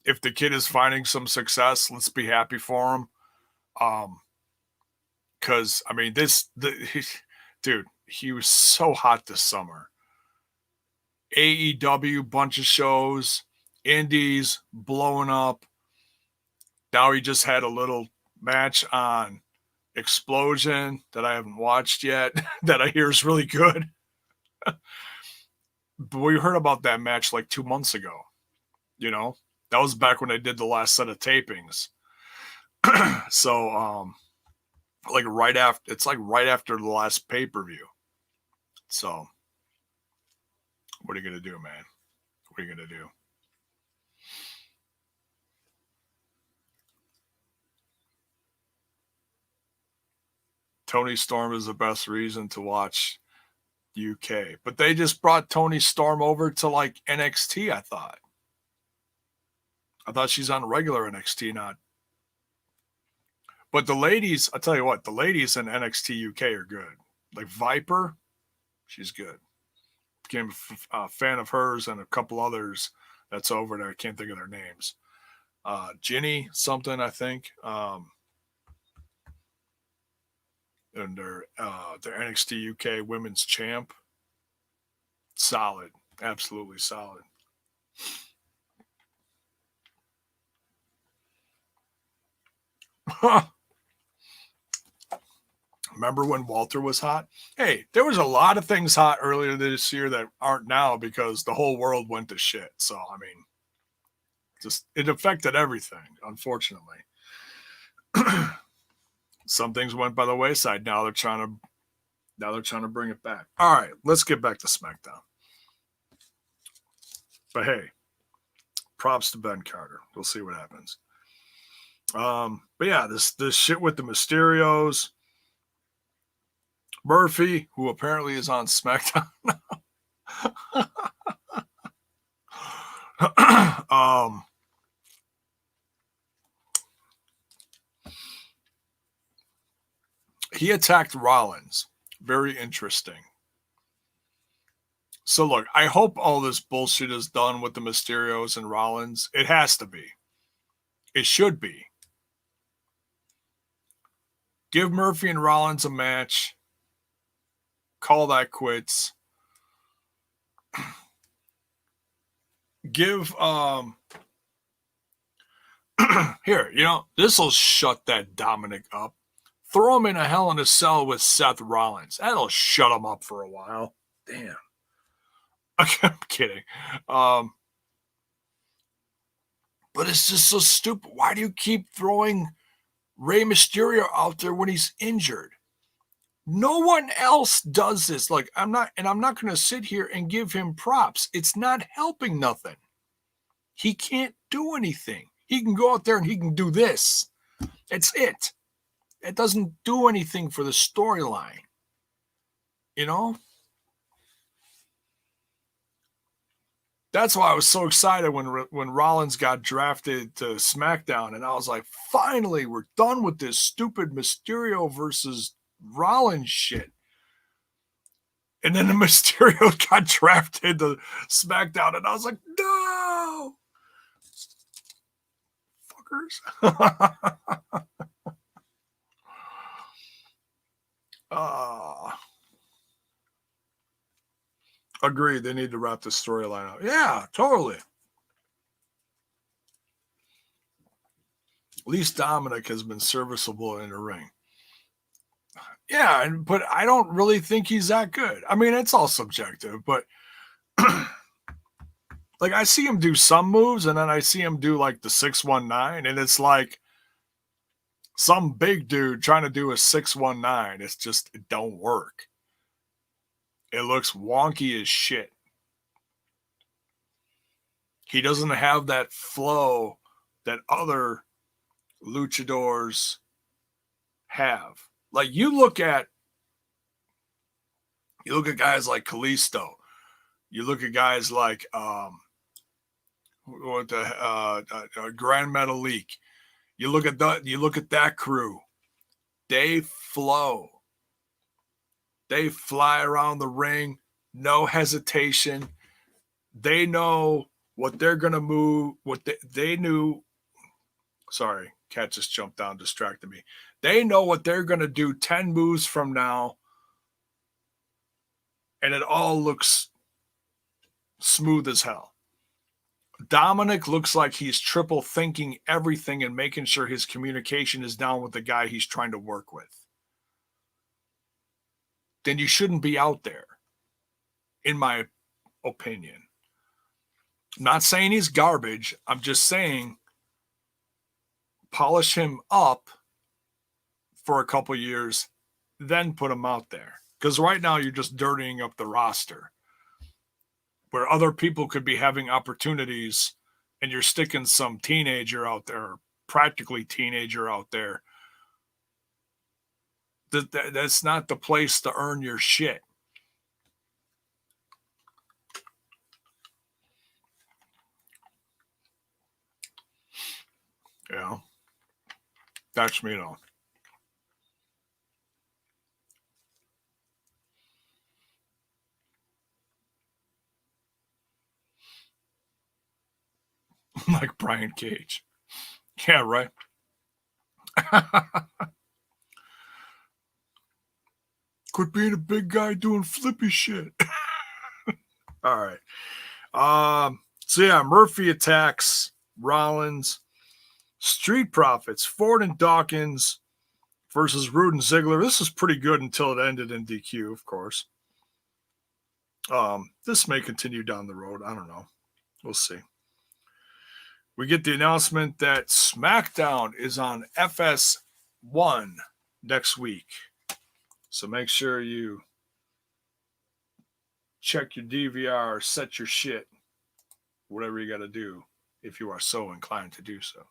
If the kid is finding some success, let's be happy for him. Because, I mean, dude, he was so hot this summer. AEW, bunch of shows, indies blowing up. Now he just had a little match on Explosion that I haven't watched yet that I hear is really good. But we heard about that match like 2 months ago. That was back when they did the last set of tapings. So, right after the last pay-per-view. So, what are you going to do, man? What are you going to do? Tony Storm is the best reason to watch UK. But they just brought Tony Storm over to like NXT, I thought. I thought she's on regular NXT, not. But the ladies, I tell you what, the ladies in NXT UK are good. Like Viper, she's good. Became a fan of hers and a couple others that's over there. I can't think of their names. Ginny something, I think. And their NXT UK Women's Champ. Solid. Absolutely solid. Remember when Walter was hot? Hey, there was a lot of things hot earlier this year that aren't now because the whole world went to shit. So, I mean, it affected everything, unfortunately. Some things went by the wayside. Now they're trying to bring it back. All right, let's get back to SmackDown. But hey, props to Ben Carter. We'll see what happens. But yeah, this shit with the Mysterios. Murphy, who apparently is on SmackDown now. He attacked Rollins. Very interesting. So look, I hope all this bullshit is done with the Mysterios and Rollins. It has to be. It should be. Give Murphy and Rollins a match. Call that quits. Give here, this will shut that Dominic up. Throw him in a Hell in a Cell with Seth Rollins. That'll shut him up for a while. Damn. I'm kidding. But it's just so stupid. Why do you keep throwing Rey Mysterio out there when he's injured? No one else does this. Like, I'm not going to sit here and give him props. It's not helping nothing. He can't do anything. He can go out there and he can do this. That's it. It doesn't do anything for the storyline. That's why I was so excited when Rollins got drafted to SmackDown, and I was like, finally, we're done with this stupid Mysterio versus Rollins shit. And then the Mysterio got drafted to SmackDown, and I was like, no! Fuckers. Agreed. They need to wrap the storyline up. Yeah, totally. At least Dominic has been serviceable in the ring. Yeah, but I don't really think he's that good. I mean, it's all subjective, but like I see him do some moves, and then I see him do like the 619, and it's like some big dude trying to do a 619. It's just, it don't work. It looks wonky as shit. He doesn't have that flow that other luchadors have. Like you look at guys like Kalisto. You look at guys like Grand Metalik. You look at that crew. They flow. They fly around the ring, no hesitation. They know what they're going to move, they knew. Sorry, cat just jumped down, distracted me. They know what they're going to do 10 moves from now, and it all looks smooth as hell. Dominic looks like he's triple thinking everything and making sure his communication is down with the guy he's trying to work with. Then you shouldn't be out there, in my opinion. I'm not saying he's garbage. I'm just saying polish him up for a couple years, then put him out there. Because right now you're just dirtying up the roster. Where other people could be having opportunities and you're sticking some teenager out there, or practically teenager out there. That's not the place to earn your shit. Yeah. That's me though. Like Brian Cage. Yeah, right. Quit being a big guy doing flippy shit. All right. So yeah, Murphy attacks Rollins. Street Profits, Ford and Dawkins versus Rude and Ziggler. This was pretty good until it ended in DQ, of course. This may continue down the road. I don't know. We'll see. We get the announcement that SmackDown is on FS1 next week. So make sure you check your DVR, set your shit, whatever you got to do if you are so inclined to do so.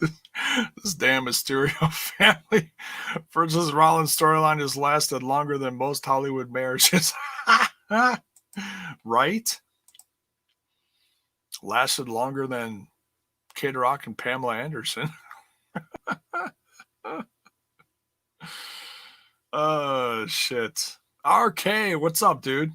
This damn Mysterio family versus Rollins storyline has lasted longer than most Hollywood marriages. Right? Lasted longer than Kid Rock and Pamela Anderson. Oh, shit. RK, what's up, dude?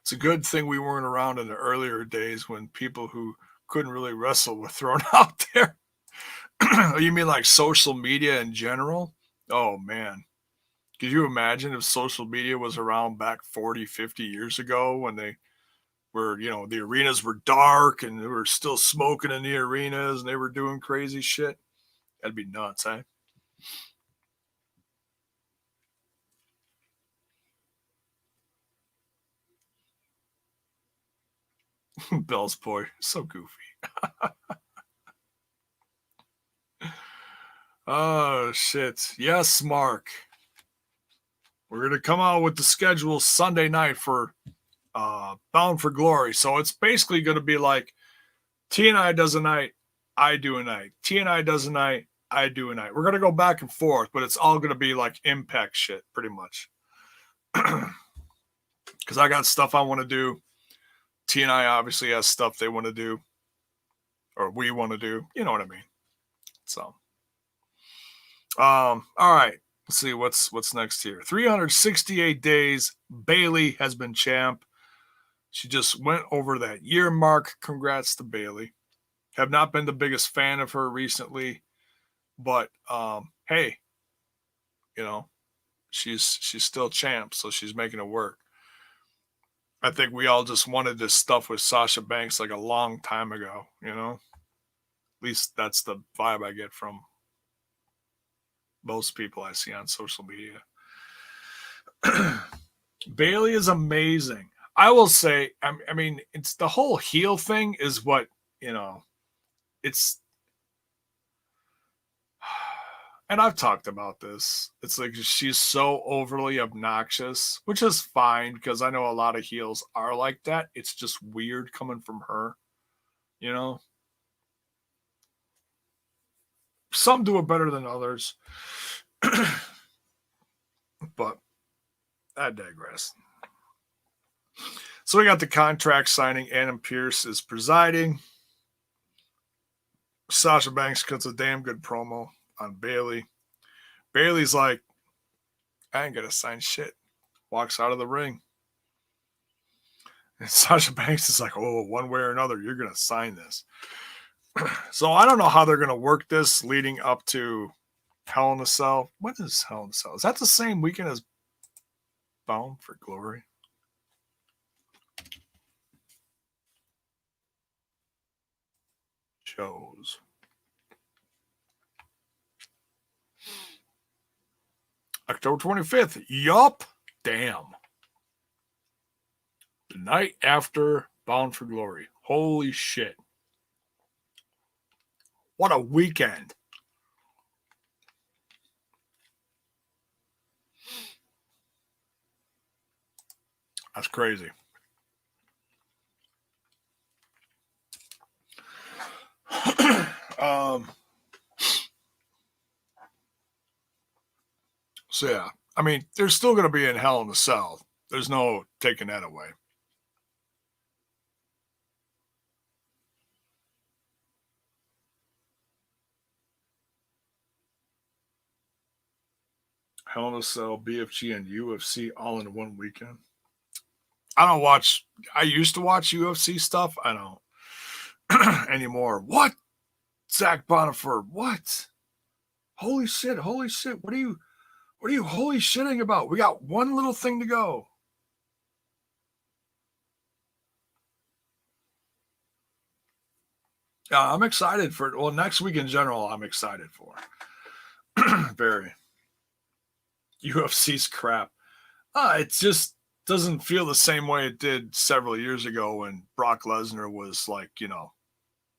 It's a good thing we weren't around in the earlier days when people who couldn't really wrestle were thrown out there. You mean like social media in general? Oh, man. Could you imagine if social media was around back 40, 50 years ago when they were, the arenas were dark and they were still smoking in the arenas and they were doing crazy shit? That'd be nuts, eh? Bell's boy, so goofy. Oh, shit. Yes, Mark. We're going to come out with the schedule Sunday night for Bound for Glory. So it's basically going to be like TNI does a night, I do a night. TNI does a night, I do a night. We're going to go back and forth, but it's all going to be like Impact shit, pretty much. Because I got stuff I want to do. TNI obviously has stuff they want to do, or we want to do. You know what I mean? So, all right. Let's see what's next here. 368 days. Bayley has been champ. She just went over that year mark. Congrats to Bayley. Have not been the biggest fan of her recently, but hey, she's still champ, so she's making it work. I think we all just wanted this stuff with Sasha Banks like a long time ago, At least that's the vibe I get from most people I see on social media. Bayley is amazing. I will say, I mean, it's the whole heel thing is what, it's, and I've talked about this. It's like she's so overly obnoxious, which is fine because I know a lot of heels are like that. It's just weird coming from her, Some do it better than others. But I digress. So we got the contract signing. Adam Pearce is presiding. Sasha Banks cuts a damn good promo on Bayley. Bayley's like, I ain't gonna sign shit. Walks out of the ring. And Sasha Banks is like, oh, one way or another, you're gonna sign this. So I don't know how they're gonna work this leading up to Hell in a Cell. When is Hell in a Cell? Is that the same weekend as Bound for Glory? Shows. October 25th. Yup. Damn. The night after Bound for Glory. Holy shit. What a weekend. That's crazy. So yeah, I mean, there's still going to be in Hell in a Cell. There's no taking that away. Hell in a Cell, BFG, and UFC all in one weekend. I don't watch. I used to watch UFC stuff. I don't anymore. What? Zach Bonifer? What? Holy shit! Holy shit! What are you holy shitting about? We got one little thing to go. Yeah, I'm excited for it. Well, next week in general, I'm excited for. Very. UFC's crap. It just doesn't feel the same way it did several years ago when Brock Lesnar was like,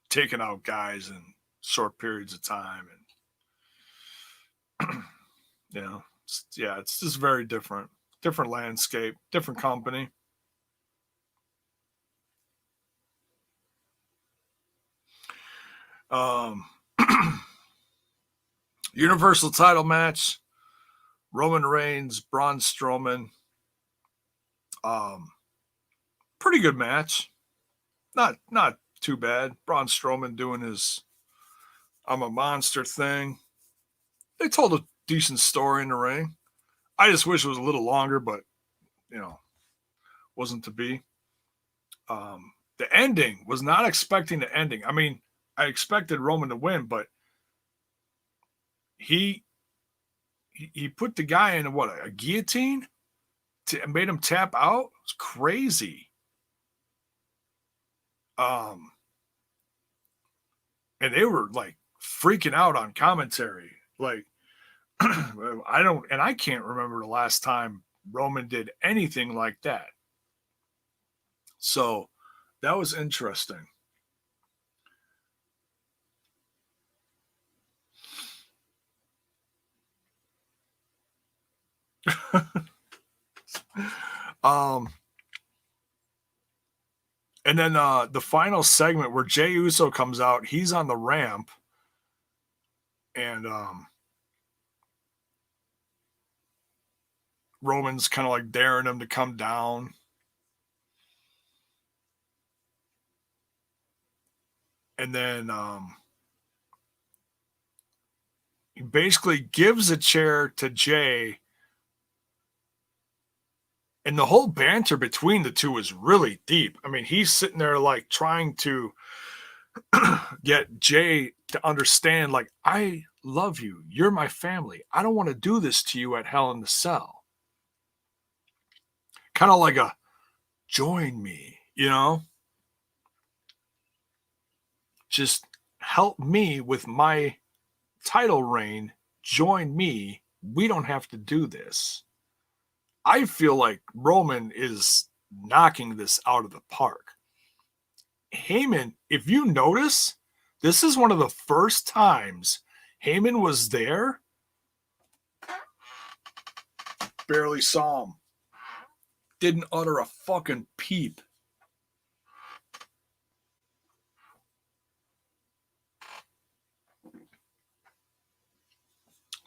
taking out guys in short periods of time. And, it's just very different. different landscape, different company. Universal title match, Roman Reigns, Braun Strowman. Pretty good match. Not too bad. Braun Strowman doing his I'm a monster thing. They told a decent story in the ring. I just wish it was a little longer, but wasn't to be. The ending was not expecting the ending. I mean, I expected Roman to win, but he put the guy in a guillotine and made him tap out. It's crazy. And they were like freaking out on commentary. Like, I can't remember the last time Roman did anything like that. So that was interesting. And then the final segment where Jey Uso comes out, he's on the ramp, and Roman's kind of like daring him to come down. And then he basically gives a chair to Jey. And the whole banter between the two is really deep. I mean, he's sitting there like trying to get Jey to understand, like, I love you. You're my family. I don't want to do this to you at Hell in the Cell. Kind of like a join me, Just help me with my title reign. Join me. We don't have to do this. I feel like Roman is knocking this out of the park. Heyman, if you notice, this is one of the first times Heyman was there. Barely saw him. Didn't utter a fucking peep.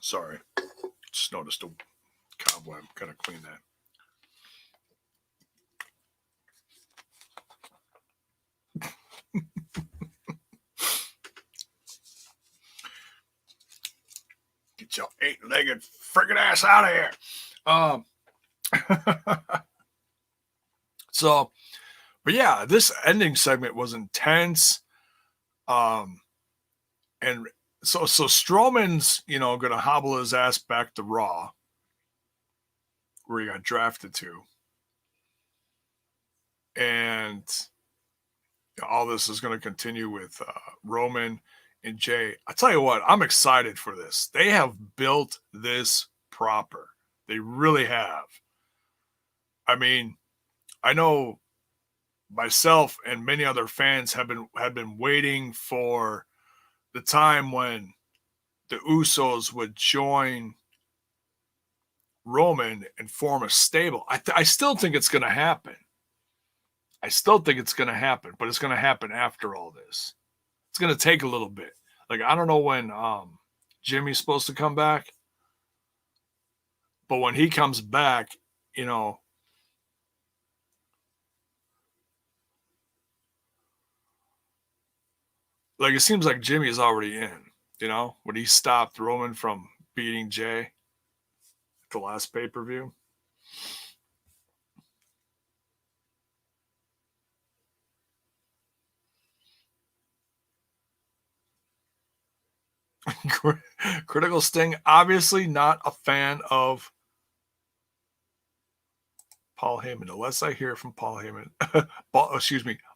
Sorry. Just noticed a cobweb. Gotta clean that. Get your 8-legged friggin' ass out of here. So, but yeah, this ending segment was intense. And so Strowman's, gonna hobble his ass back to Raw, where he got drafted to. And all this is going to continue with Roman and Jey. I tell you what, I'm excited for this. They have built this proper. They really have. I mean, I know myself and many other fans have been waiting for the time when the Usos would join Roman and form a stable. I still think it's going to happen. I still think it's going to happen, but it's going to happen after all this. It's going to take a little bit. Like, I don't know when Jimmy's supposed to come back, but when he comes back, like, it seems like Jimmy is already in, when he stopped Roman from beating Jey at the last pay-per-view. Critical Sting, obviously not a fan of Paul Heyman, unless I hear from Paul Heyman.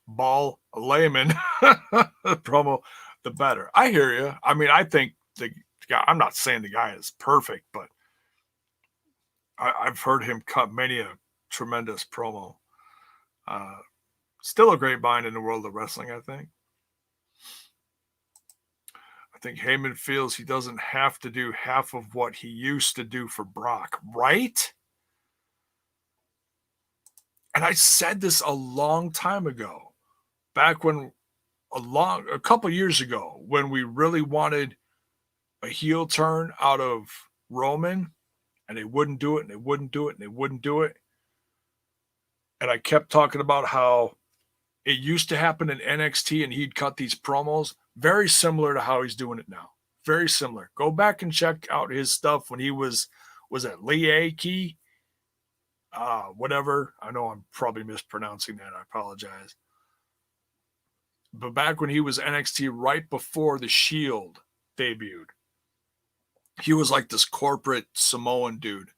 Ball Layman promo, the better. I hear you. I mean, I think the guy, I'm not saying the guy is perfect, but I've heard him cut many a tremendous promo. Still a great mind in the world of wrestling, I think. I think Heyman feels he doesn't have to do half of what he used to do for Brock, right? And I said this a long time ago, back when a couple years ago, when we really wanted a heel turn out of Roman, and they wouldn't do it, and they wouldn't do it, and they wouldn't do it. And I kept talking about how it used to happen in NXT, and he'd cut these promos very similar to how he's doing it now. Very similar. Go back and check out his stuff when he was it Liaki? Whatever. I know I'm probably mispronouncing that. I apologize. But back when he was NXT, right before the Shield debuted, he was like this corporate Samoan dude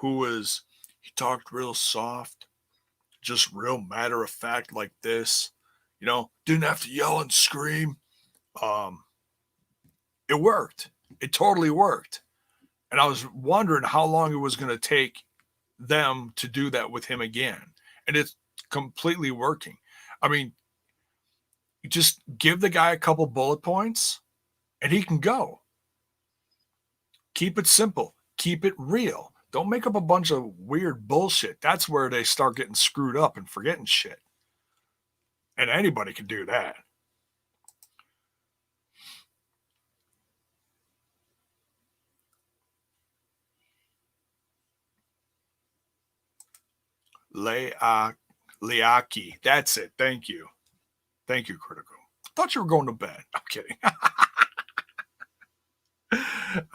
he talked real soft, just real matter of fact like this, didn't have to yell and scream. It worked. It totally worked. And I was wondering how long it was going to take them to do that with him again. And it's completely working. I mean, you just give the guy a couple bullet points and he can go. Keep it simple. Keep it real. Don't make up a bunch of weird bullshit. That's where they start getting screwed up and forgetting shit. And anybody can do that. Liaki. That's it. Thank you. Thank you, Critical. I thought you were going to bed. I'm kidding.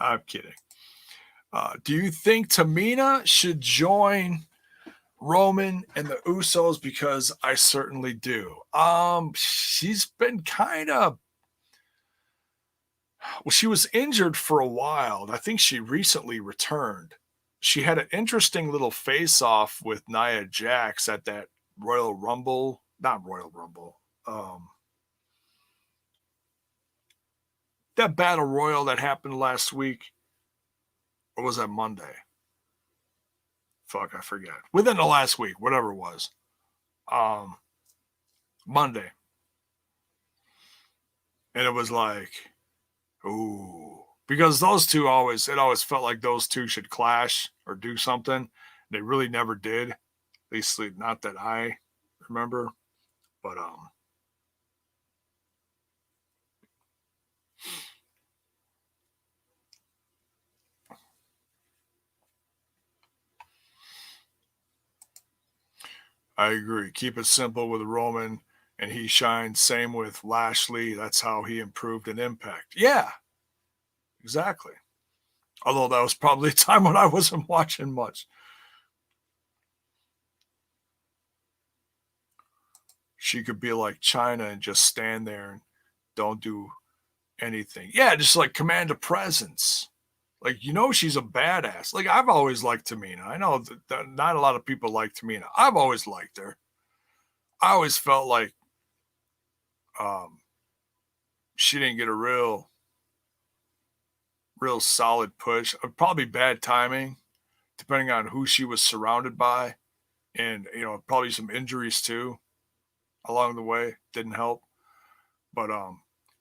I'm kidding. Do you think Tamina should join Roman and the Usos? Because I certainly do. She's been kind of... Well, she was injured for a while. I think she recently returned. She had an interesting little face-off with Nia Jax at that Royal Rumble. Not Royal Rumble. That Battle Royal that happened last week. Or was that Monday? Fuck, I forget. Within the last week, whatever it was. Monday. And it was like, ooh. Because those two it always felt like those two should clash or do something. They really never did. At least not that I remember. But I agree. Keep it simple with Roman, and he shined. Same with Lashley. That's how he improved in Impact. Yeah, exactly. Although that was probably a time when I wasn't watching much. She could be like China and just stand there and don't do anything. Yeah, just like command a presence. Like, she's a badass. Like, I've always liked Tamina. I know that not a lot of people like Tamina. I've always liked her. I always felt like she didn't get a real solid push. Probably bad timing, depending on who she was surrounded by. And, probably some injuries too along the way. Didn't help. But,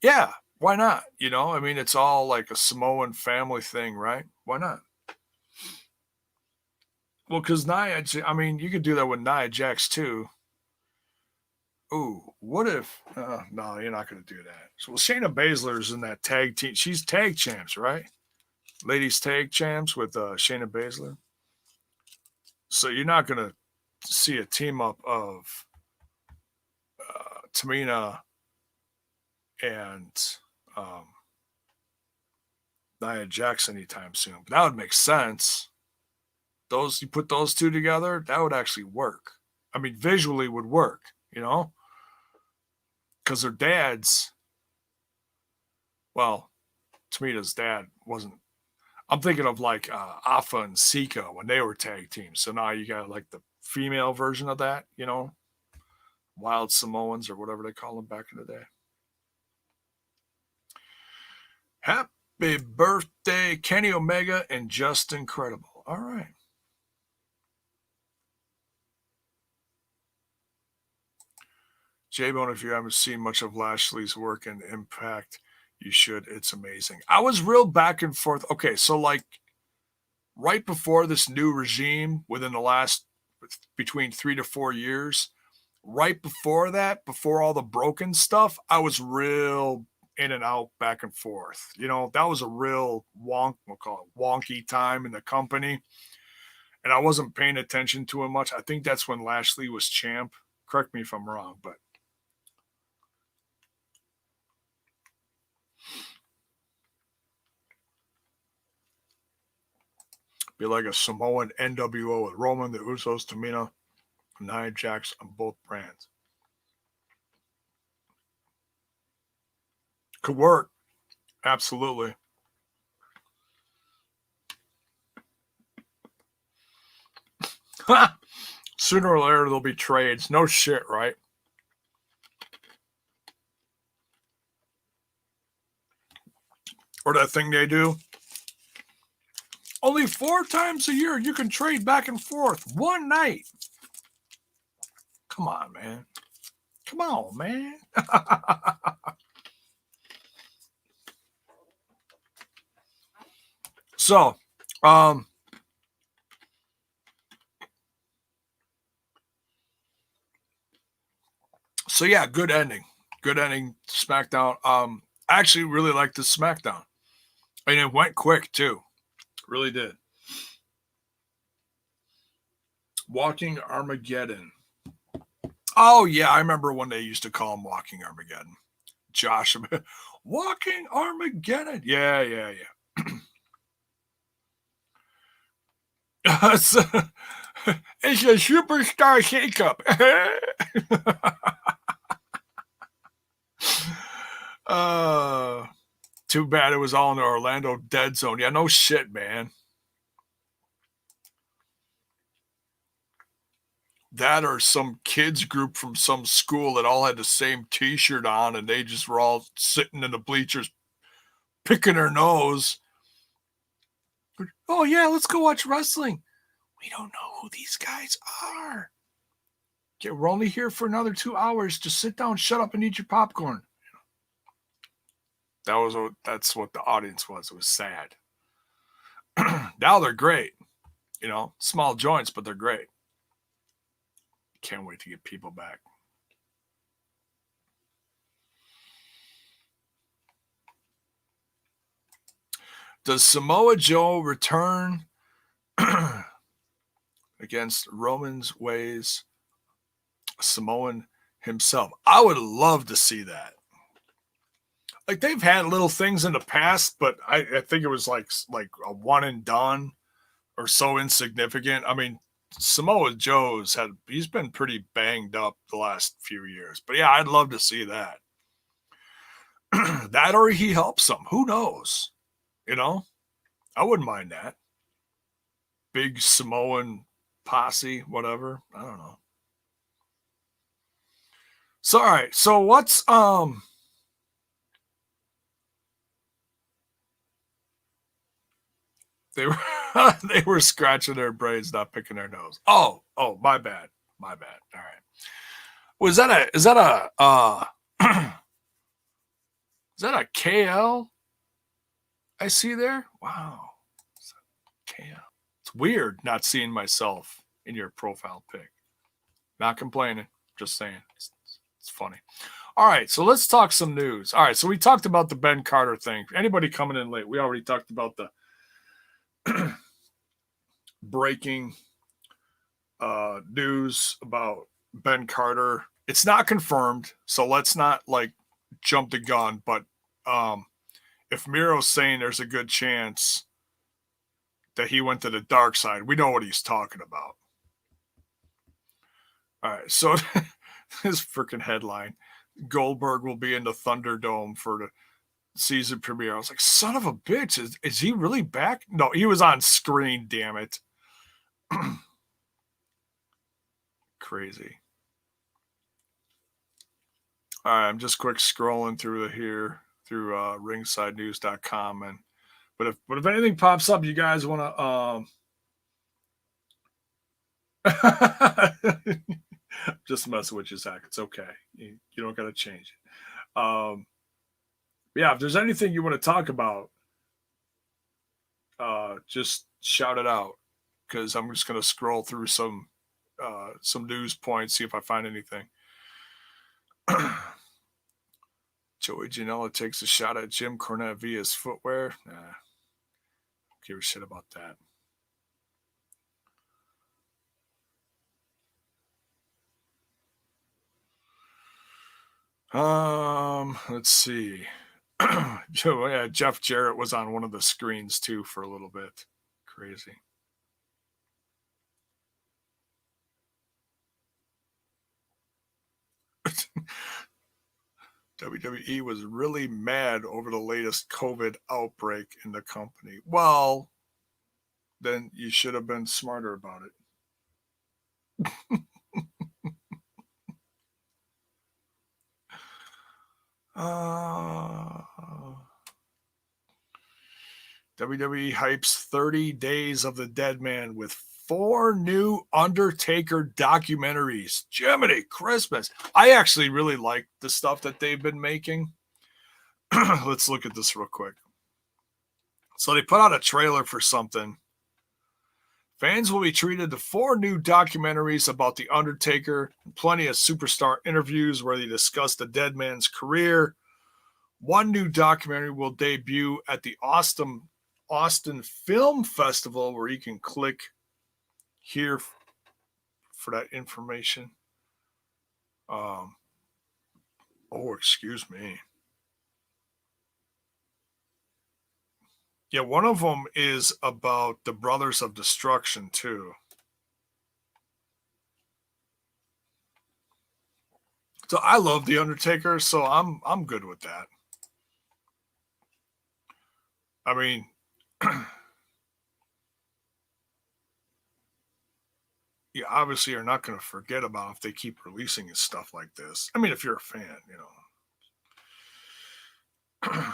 yeah, why not? I mean, it's all like a Samoan family thing, right? Why not? Well, because you could do that with Nia Jax too. Ooh, what if... no, you're not going to do that. So, Shayna Baszler's in that tag team. She's tag champs, right? Ladies tag champs with Shayna Baszler. So, you're not going to see a team up of Tamina and Nia Jax anytime soon. But that would make sense. You put those two together, that would actually work. I mean, visually would work, because their dads, well, Tamina's dad wasn't. I'm thinking of like Afa and Sika when they were tag teams. So now you got like the female version of that, Wild Samoans or whatever they call them back in the day. Happy birthday, Kenny Omega and Just Incredible. All right. J-Bone, if you haven't seen much of Lashley's work in Impact, you should. It's amazing. I was real back and forth. Okay, so like right before this new regime, within the last between 3 to 4 years. Right before that, before all the broken stuff, I was real in and out, back and forth. That was a real we'll call it wonky time in the company. And I wasn't paying attention to him much. I think that's when Lashley was champ. Correct me if I'm wrong, but be like a Samoan NWO with Roman, the Usos, Tamina, Nia Jax on both brands. Could work. Absolutely. Sooner or later, there'll be trades. No shit, right? Or that thing they do. Only 4 times a year you can trade back and forth. One night. Come on, man. Come on, man. So, yeah, good ending. Good ending, SmackDown. I actually really liked the SmackDown. And it went quick, too. Really did. Walking Armageddon. Oh, yeah, I remember when they used to call him Walking Armageddon. Josh, Walking Armageddon. Yeah. It's a superstar shakeup. Too bad it was all in the Orlando dead zone. Yeah, no shit, man. That or some kids group from some school that all had the same T-shirt on, and they just were all sitting in the bleachers picking their nose. Oh, yeah, let's go watch wrestling. We don't know who these guys are. Okay, we're only here for another 2 hours. Just sit down, shut up, and eat your popcorn. That's what the audience was. It was sad. Now they're great. Small joints, but they're great. Can't wait to get people back. Does Samoa Joe return against Roman's ways? Samoan himself. I would love to see that. Like, they've had little things in the past, but I think it was like a one and done or so insignificant. I mean, Samoa Joe's he's been pretty banged up the last few years. But yeah, I'd love to see that. That or he helps them. Who knows? I wouldn't mind that. Big Samoan posse, whatever. I don't know. So, all right. So what's they were scratching their brains, not picking their nose. Oh, my bad. All right. Is that a is that a KL I see there? Wow. KL. It's weird not seeing myself in your profile pic. Not complaining. Just saying. It's funny. All right, so let's talk some news. All right, so we talked about the Ben Carter thing. Anybody coming in late, we already talked about the breaking news about Ben Carter. It's not confirmed, so let's not jump the gun. But if Miro's saying there's a good chance that he went to the dark side, we know what he's talking about. All right, so this freaking headline: Goldberg will be in the Thunderdome for the season premiere. I was like, son of a bitch, is he really back? No, he was on screen, damn it. Crazy. All right, I'm just quick scrolling through ringsidenews.com, but if anything pops up, you guys want to just mess with you, Zach. It's okay. You don't got to change it. Yeah, if there's anything you want to talk about, just shout it out, because I'm just going to scroll through some some news points, see if I find anything. Joey Janela takes a shot at Jim Cornette via his footwear. Nah, don't give a shit about that. Let's see. Yeah, Jeff Jarrett was on one of the screens too for a little bit. Crazy. WWE was really mad over the latest COVID outbreak in the company. Well, then you should have been smarter about it. WWE hypes 30 Days of the Dead Man with 4 new Undertaker documentaries. Jiminy Christmas. I actually really like the stuff that they've been making. Let's look at this real quick. So they put out a trailer for something. Fans will be treated to 4 new documentaries about The Undertaker, and plenty of superstar interviews where they discuss the dead man's career. One new documentary will debut at the Austin Film Festival, where you can click here for that information. Excuse me. Yeah, one of them is about the Brothers of Destruction too. So I love The Undertaker, so I'm good with that. I mean, you obviously are not going to forget about if they keep releasing his stuff like this. I mean, if you're a fan, you know.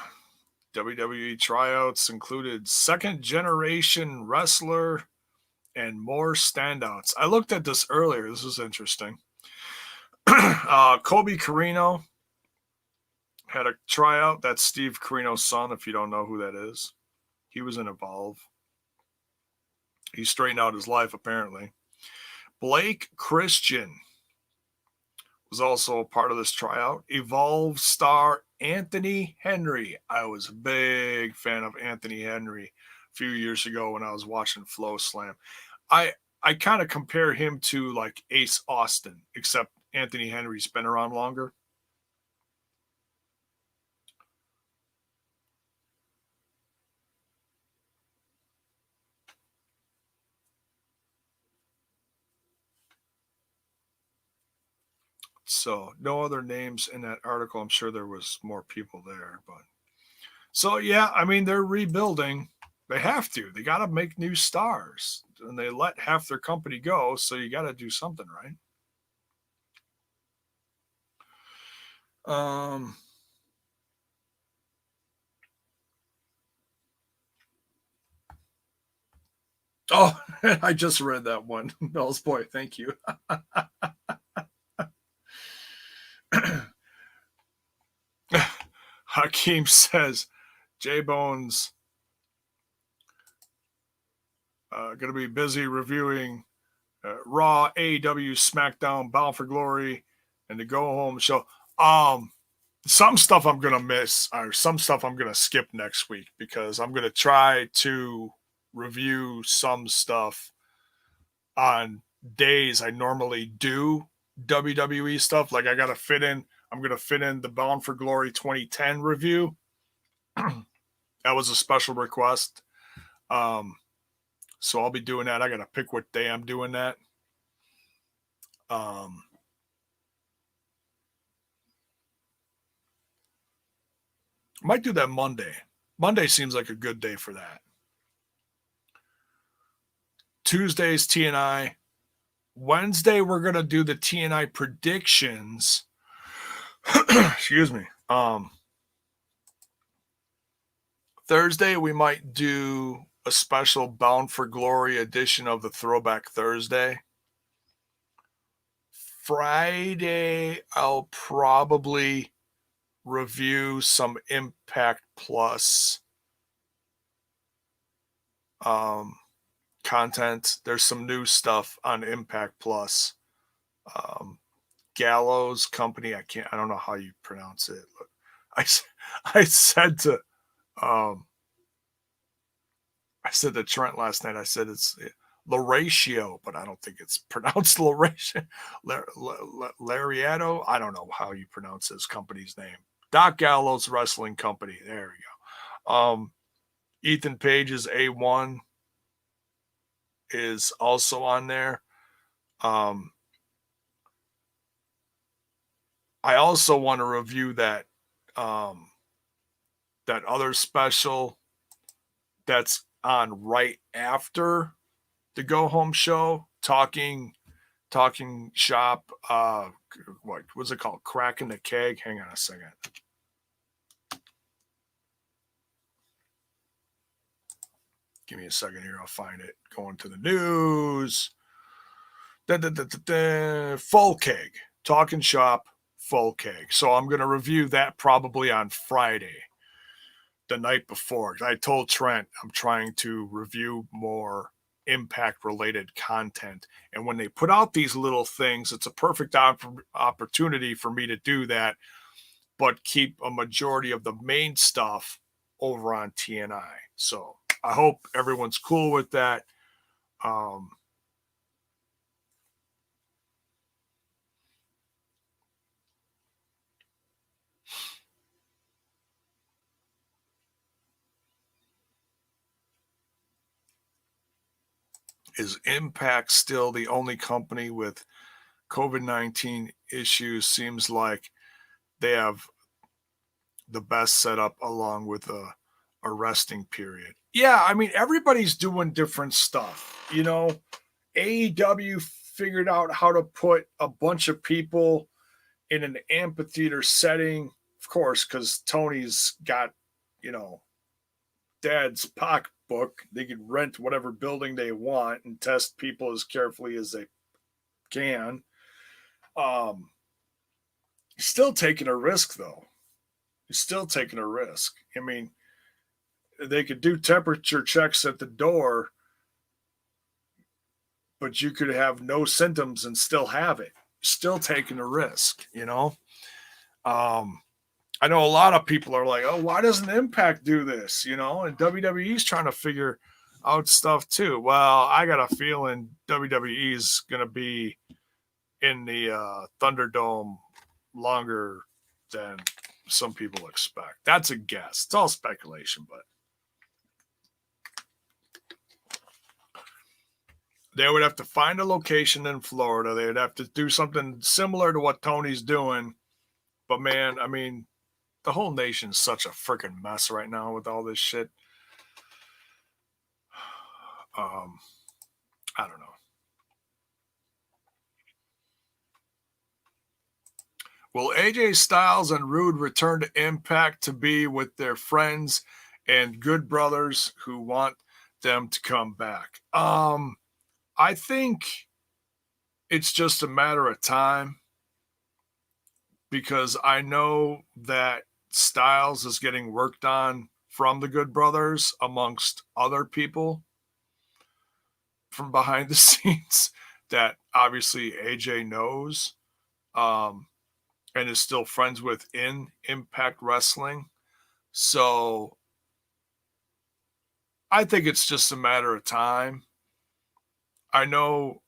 WWE tryouts included second generation wrestler and more standouts. I looked at this earlier. This is interesting. Kobe Carino had a tryout. That's Steve Carino's son, if you don't know who that is. He was in Evolve. He straightened out his life, apparently. Blake Christian was also a part of this tryout. Evolve star Anthony Henry. I was a big fan of Anthony Henry a few years ago when I was watching Flow Slam. I kind of compare him to like Ace Austin, except Anthony Henry's been around longer. So no other names in that article. I'm sure there was more people there, but so yeah, I mean they're rebuilding. They have to. They got to make new stars, and they let half their company go. So you got to do something, right? Oh, I just read that one. Bell's boy, thank you. Hakeem says J Bones going to be busy reviewing Raw, AEW, SmackDown, Bound for Glory, and the Go Home show. Some stuff I'm going to miss, or some stuff I'm going to skip next week because I'm going to try to review some stuff on days I normally do WWE stuff. Like I got to fit in, I'm going to fit in the Bound for Glory 2010 review. That was a special request. So I'll be doing that. I got to pick what day I'm doing that. Might do that Monday. Monday seems like a good day for that. Tuesday's TNI. Wednesday, we're going to do the TNI predictions. Excuse me. Thursday, we might do a special Bound for Glory edition of the Throwback Thursday. Friday, I'll probably review some Impact Plus content. There's some new stuff on Impact Plus. Gallows Company. I don't know how you pronounce it. I, I said to, I said to Trent last night, I said it's Laratio, but I don't think it's pronounced Laratio. Lariato. I don't know how you pronounce his company's name. Doc Gallows Wrestling Company. There you go. Ethan Page's A1 is also on there. I also want to review that that other special that's on right after the Go Home show, talking shop. What was it called? Cracking the Keg. Hang on a second. Give me a second here. I'll find it. Going to the news. Full Keg. Talking Shop. Full Keg. So I'm going to review that probably on Friday, the night before. I told Trent I'm trying to review more Impact related content, and when they put out these little things, it's a perfect opportunity for me to do that, but keep a majority of the main stuff over on TNI. So I hope everyone's cool with that. Is Impact still the only company with COVID-19 issues? Seems like they have the best setup along with a resting period. Yeah, I mean, everybody's doing different stuff. You know, AEW figured out how to put a bunch of people in an amphitheater setting, of course, because Tony's got, you know, Dad's pocketbook. They can rent whatever building they want and test people as carefully as they can. Still taking a risk, though. He's still taking a risk. I mean, they could do temperature checks at the door, but you could have no symptoms and still have it. Still taking a risk, you know? I know a lot of people are like, oh, why doesn't Impact do this? You know, and WWE's trying to figure out stuff too. Well, I got a feeling WWE's going to be in the Thunderdome longer than some people expect. That's a guess. It's all speculation, but they would have to find a location in Florida. They would have to do something similar to what Tony's doing. But man, I mean, the whole nation's such a freaking mess right now with all this shit. I don't know. Will AJ Styles and Rude return to Impact to be with their friends and good brothers who want them to come back? I think it's just a matter of time, because I know that Styles is getting worked on from the Good Brothers amongst other people from behind the scenes that obviously AJ knows and is still friends with in Impact Wrestling. So I think it's just a matter of time. I know,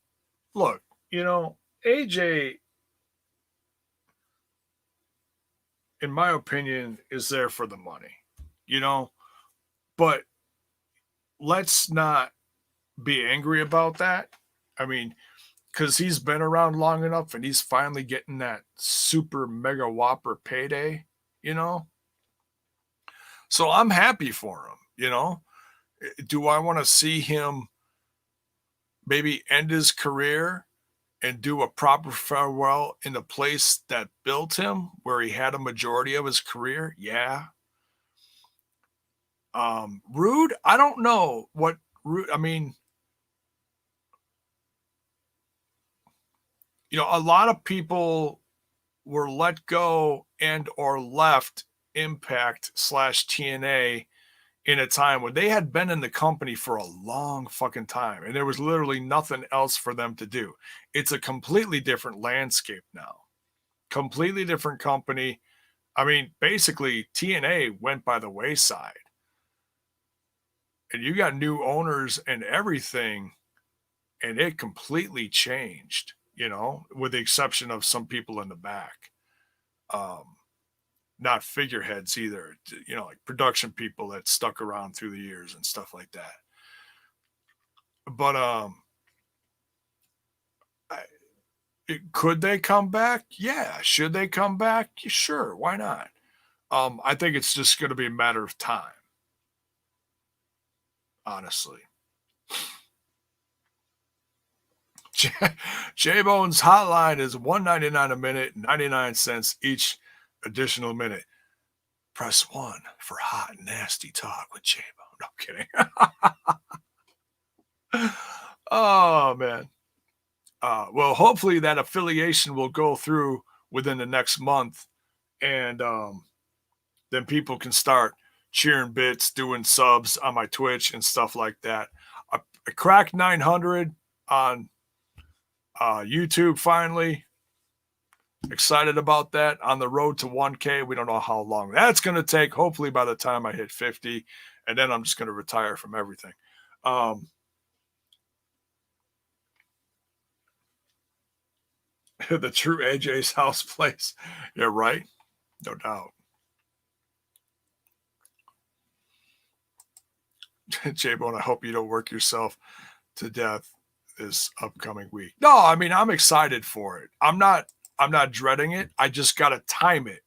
look, you know, AJ, in my opinion, is there for the money, you know, but let's not be angry about that. I mean, because he's been around long enough and he's finally getting that super mega whopper payday, you know? So I'm happy for him, you know? Do I want to see him maybe end his career and do a proper farewell in the place that built him, where he had a majority of his career? Yeah. Rude, I don't know what Rude, I mean, you know, a lot of people were let go and or left Impact / TNA in a time when they had been in the company for a long fucking time and there was literally nothing else for them to do. It's a completely different landscape now. Completely different company. I mean, basically, TNA went by the wayside. And you got new owners and everything, and it completely changed, with the exception of some people in the back. Not figureheads either, like production people that stuck around through the years and stuff like that. But could they come back? Yeah. Should they come back? Sure. Why not? I think it's just going to be a matter of time. Honestly. J-Bone's hotline is $1.99 a minute, 99 cents each additional minute. Press 1 for hot, nasty talk with J-Bone. No, I'm kidding. Oh, man. Well, hopefully that affiliation will go through within the next month, and then people can start cheering bits, doing subs on my Twitch and stuff like that. I cracked 900 on YouTube finally. Excited about that. On the road to 1K. We don't know how long that's going to take. Hopefully by the time I hit 50, and then I'm just going to retire from everything. The true AJ's house place. Yeah, right. No doubt. J-Bone, I hope you don't work yourself to death this upcoming week. No, I mean, I'm excited for it. I'm not dreading it. I just got to time it,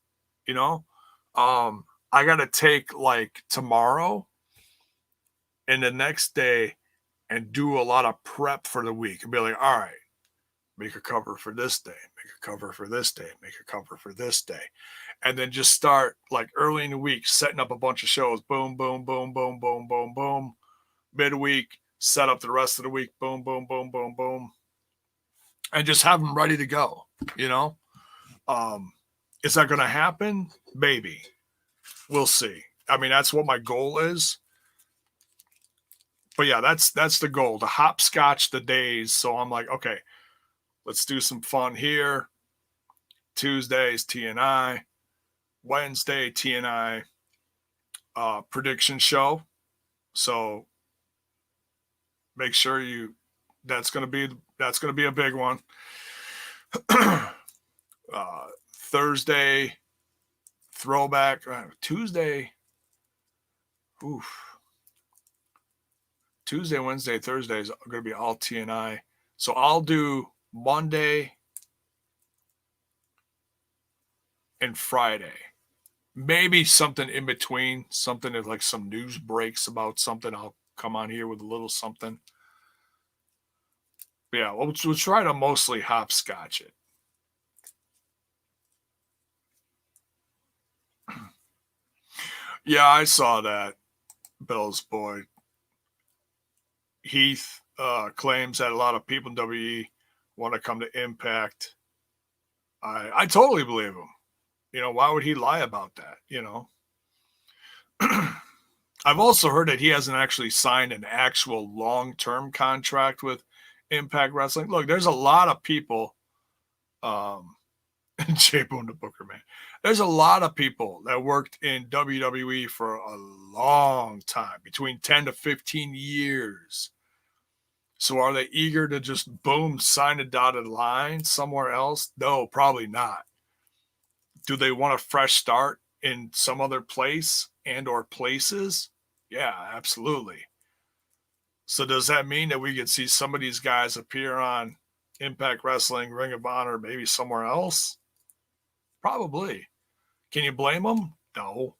I got to take like tomorrow and the next day and do a lot of prep for the week and be like, all right, make a cover for this day, make a cover for this day, make a cover for this day. And then just start like early in the week, setting up a bunch of shows. Boom, boom, boom, boom, boom, boom, boom. Midweek, set up the rest of the week. Boom, boom, boom, boom, boom. And just have them ready to go, Is that going to happen? Maybe. We'll see. I mean, that's what my goal is. But yeah, that's the goal, to hopscotch the days. So I'm like, okay, let's do some fun here. Tuesdays, TNI. Wednesday, TNI prediction show. So make sure that's going to be a big one. Thursday, throwback. Tuesday. Oof. Tuesday, Wednesday, Thursday is going to be all TNI. So I'll do Monday and Friday. Maybe something in between, something that like some news breaks about something. I'll come on here with a little something. But yeah, we'll try to mostly hopscotch it. Yeah, I saw that. Bill's boy. Heath claims that a lot of people in WWE want to come to Impact. I totally believe him. Why would he lie about that? I've also heard that he hasn't actually signed an actual long-term contract with Impact Wrestling. Look, there's a lot of people, J-Bone the Booker, man. There's a lot of people that worked in WWE for a long time, between 10 to 15 years. So are they eager to just boom, sign a dotted line somewhere else? No, probably not. Do they want a fresh start in some other place and or places? Yeah, absolutely. So does that mean that we could see some of these guys appear on Impact Wrestling, Ring of Honor, maybe somewhere else? Probably. Can you blame them? No.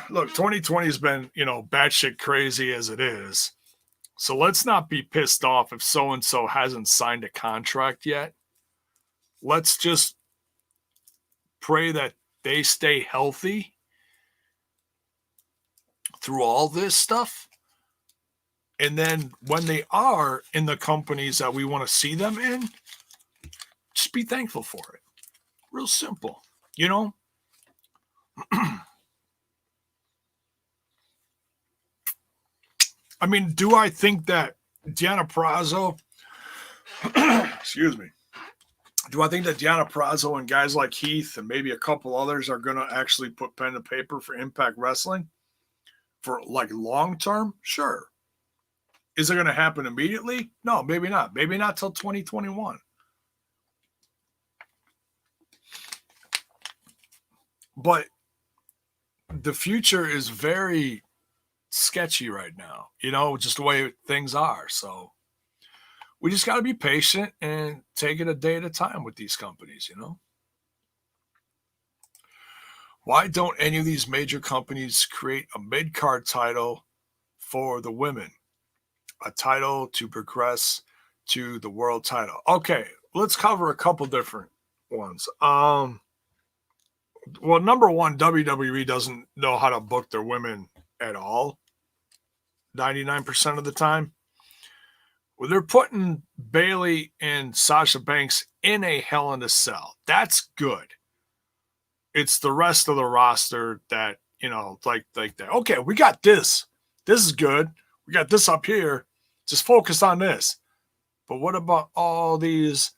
Look, 2020 has been, batshit crazy as it is. So let's not be pissed off if so-and-so hasn't signed a contract yet. Let's just pray that they stay healthy through all this stuff. And then when they are in the companies that we want to see them in, just be thankful for it. Real simple, I mean, do I think that Deanna Prazo, excuse me, do I think that Deanna Prazo and guys like Heath and maybe a couple others are going to actually put pen to paper for Impact Wrestling for like long term? Sure. Is it going to happen immediately? No, maybe not. Maybe not till 2021. But the future is very sketchy right now, just the way things are. So we just got to be patient and take it a day at a time with these companies, Why don't any of these major companies create a mid-card title for the women? A title to progress to the world title. Okay, let's cover a couple different ones. Well, number one, WWE doesn't know how to book their women at all, 99% of the time. Well, they're putting Bayley and Sasha Banks in a Hell in a Cell. That's good. It's the rest of the roster that, like that. Okay, we got this. This is good. We got this up here. Just focus on this. But what about all these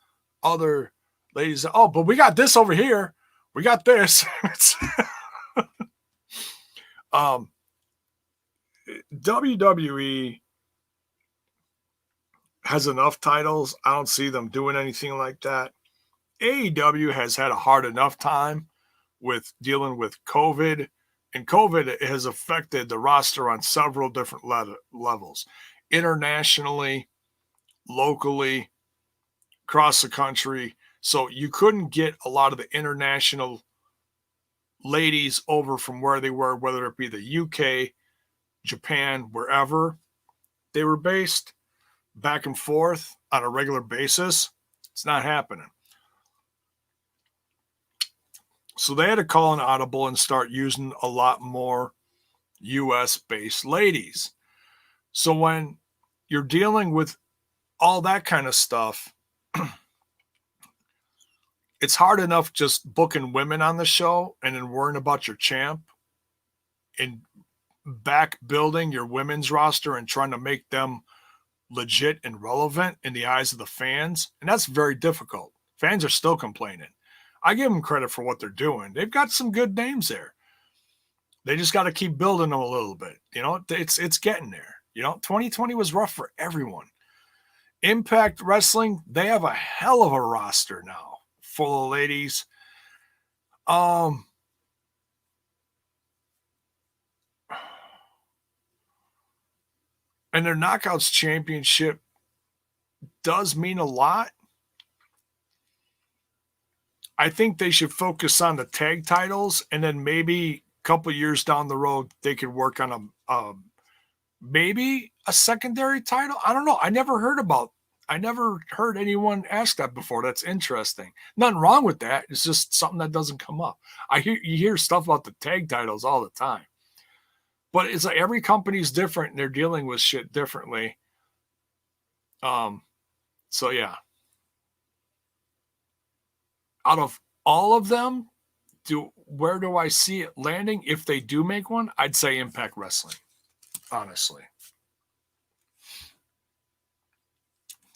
other ladies? Oh, but we got this over here. We got this. WWE has enough titles. I don't see them doing anything like that. AEW has had a hard enough time with dealing with COVID, and COVID has affected the roster on several different levels, internationally, locally, across the country. So you couldn't get a lot of the international ladies over from where they were, whether it be the UK, Japan, wherever they were based, back and forth on a regular basis. It's not happening. So they had to call an audible and start using a lot more US-based ladies. So when you're dealing with all that kind of stuff, it's hard enough just booking women on the show and then worrying about your champ and back building your women's roster and trying to make them legit and relevant in the eyes of the fans. And that's very difficult. Fans are still complaining. I give them credit for what they're doing. They've got some good names there. They just got to keep building them a little bit. It's getting there. 2020 was rough for everyone. Impact Wrestling, they have a hell of a roster now, full of ladies. And their Knockouts Championship does mean a lot. I think they should focus on the tag titles, and then maybe a couple years down the road, they could work on maybe a secondary title. I don't know. I never heard anyone ask that before. That's interesting. Nothing wrong with that. It's just something that doesn't come up. You hear stuff about the tag titles all the time. But it's like every company's different and they're dealing with shit differently. So yeah. Out of all of them, where do I see it landing? If they do make one, I'd say Impact Wrestling, honestly.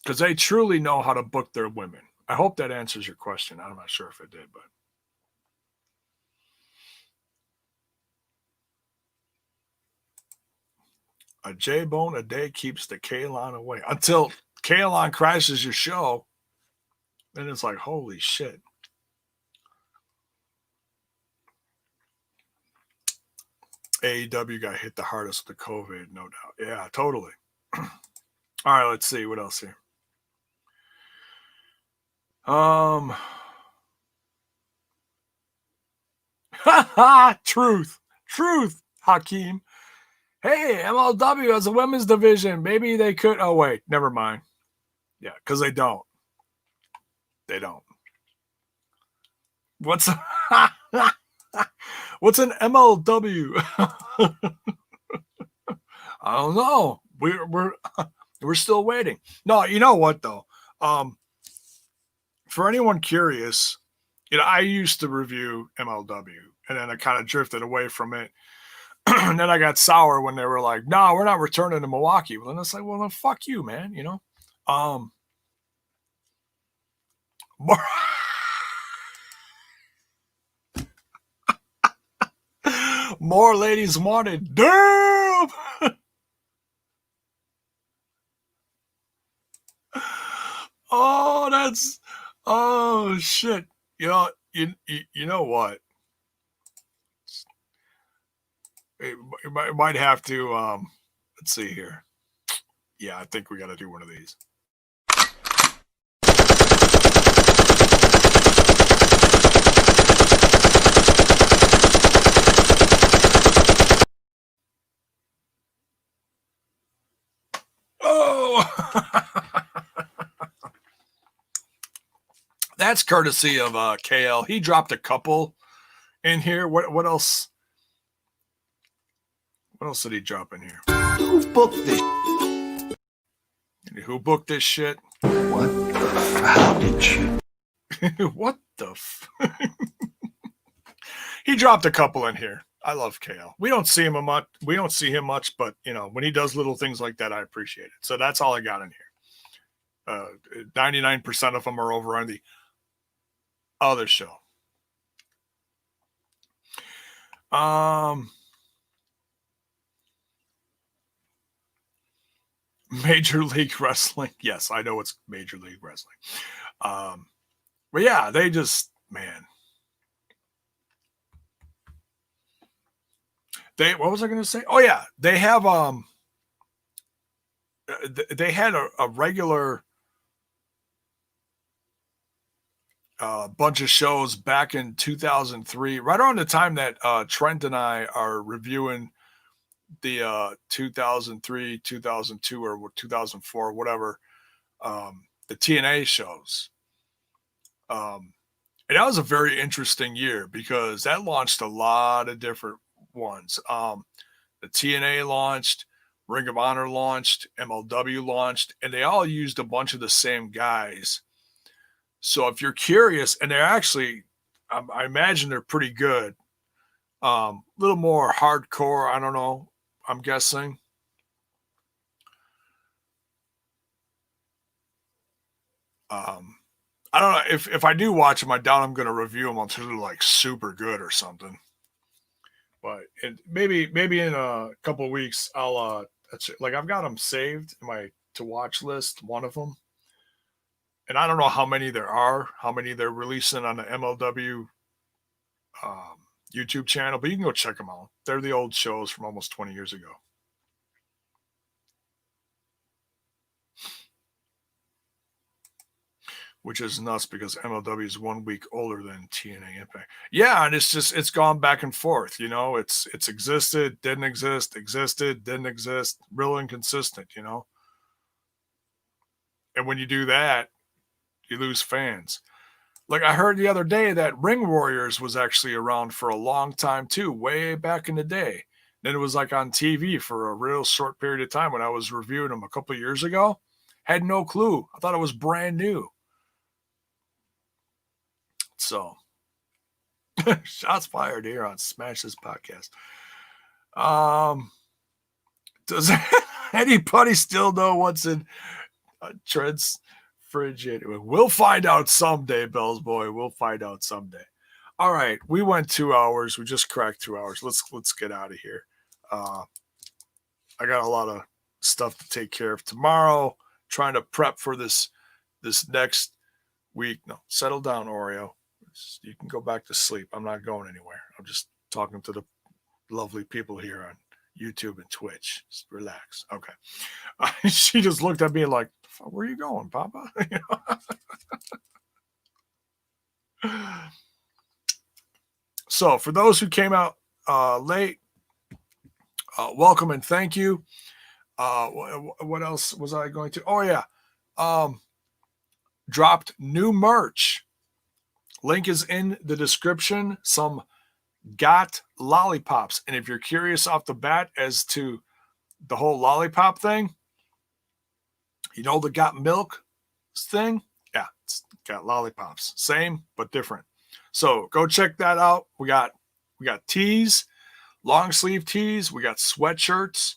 Because they truly know how to book their women. I hope that answers your question. I'm not sure if it did, but. A J-bone a day keeps the Kalon away. Until Kalon crashes your show, then it's like, holy shit. AEW got hit the hardest with the COVID, no doubt. Yeah, totally. All right, let's see. What else here? Truth, Hakeem. Hey, MLW has a women's division. Maybe they could. Oh, wait, never mind. Yeah, because they don't. They don't. What's an MLW? I don't know. We're still waiting. No, you know what though? For anyone curious, I used to review MLW, and then I kind of drifted away from it. And then I got sour when they were like, no, we're not returning to Milwaukee. Well, then it's like, well, then fuck you, man, you know? More, more ladies wanted. Damn! Oh shit. You know, you know what? It might have to, let's see here. Yeah, I think we got to do one of these. Oh! That's courtesy of KL. He dropped a couple in here. What else? What else did he drop in here? Who booked this? Who booked this shit? What the how did you? What the He dropped a couple in here. I love KL. We don't see him much. We don't see him much, but you know, when he does little things like that, I appreciate it. So that's all I got in here. 99% of them are over on the other show. Major League Wrestling. Yes, I know it's Major League Wrestling. But yeah, they just, man. What was I going to say? Oh yeah, they have they had a regular bunch of shows back in 2003, right around the time that Trent and I are reviewing the 2003, 2002, or 2004, whatever, the TNA shows. And that was a very interesting year because that launched a lot of different ones. The TNA launched, Ring of Honor launched, MLW launched, and they all used a bunch of the same guys. So if you're curious, and they're actually, I imagine they're pretty good. A little more hardcore, I don't know, I'm guessing. I don't know if I do watch them. I doubt I'm going to review them until they're like super good or something. But maybe in a couple of weeks I'll like I've got them saved in my to watch list. One of them, and I don't know how many there are, how many they're releasing on the MLW YouTube channel, but you can go check them out. They're the old shows from almost 20 years ago. Which is nuts because MLW is 1 week older than TNA Impact. Yeah, and it's gone back and forth. You know, it's existed, didn't exist, existed, didn't exist, real inconsistent. You know, and when you do that, you lose fans. Like I heard the other day that Ring Warriors was actually around for a long time too, way back in the day. Then it was like on TV for a real short period of time when I was reviewing them a couple of years ago. Had no clue. I thought it was brand new. So, shots fired here on Smash This Podcast. Does anybody still know what's in Trent's fridge? We'll find out someday, Bells Boy. We'll find out someday. All right, we went 2 hours. We just cracked 2 hours. Let's get out of here. I got a lot of stuff to take care of tomorrow. Trying to prep for this next week. No, settle down, Oreo. You can go back to sleep. I'm not going anywhere. I'm just talking to the lovely people here on YouTube and Twitch. Just relax. Okay. She just looked at me like, where are you going, Papa? So for those who came out late, welcome and thank you. What else was I going to? Oh, yeah. Dropped new merch. Link is in the description. Some got lollipops. And if you're curious off the bat as to the whole lollipop thing, you know the got milk thing? Yeah, it's got lollipops. Same, but different. So go check that out. We got teas, long sleeve tees. We got sweatshirts.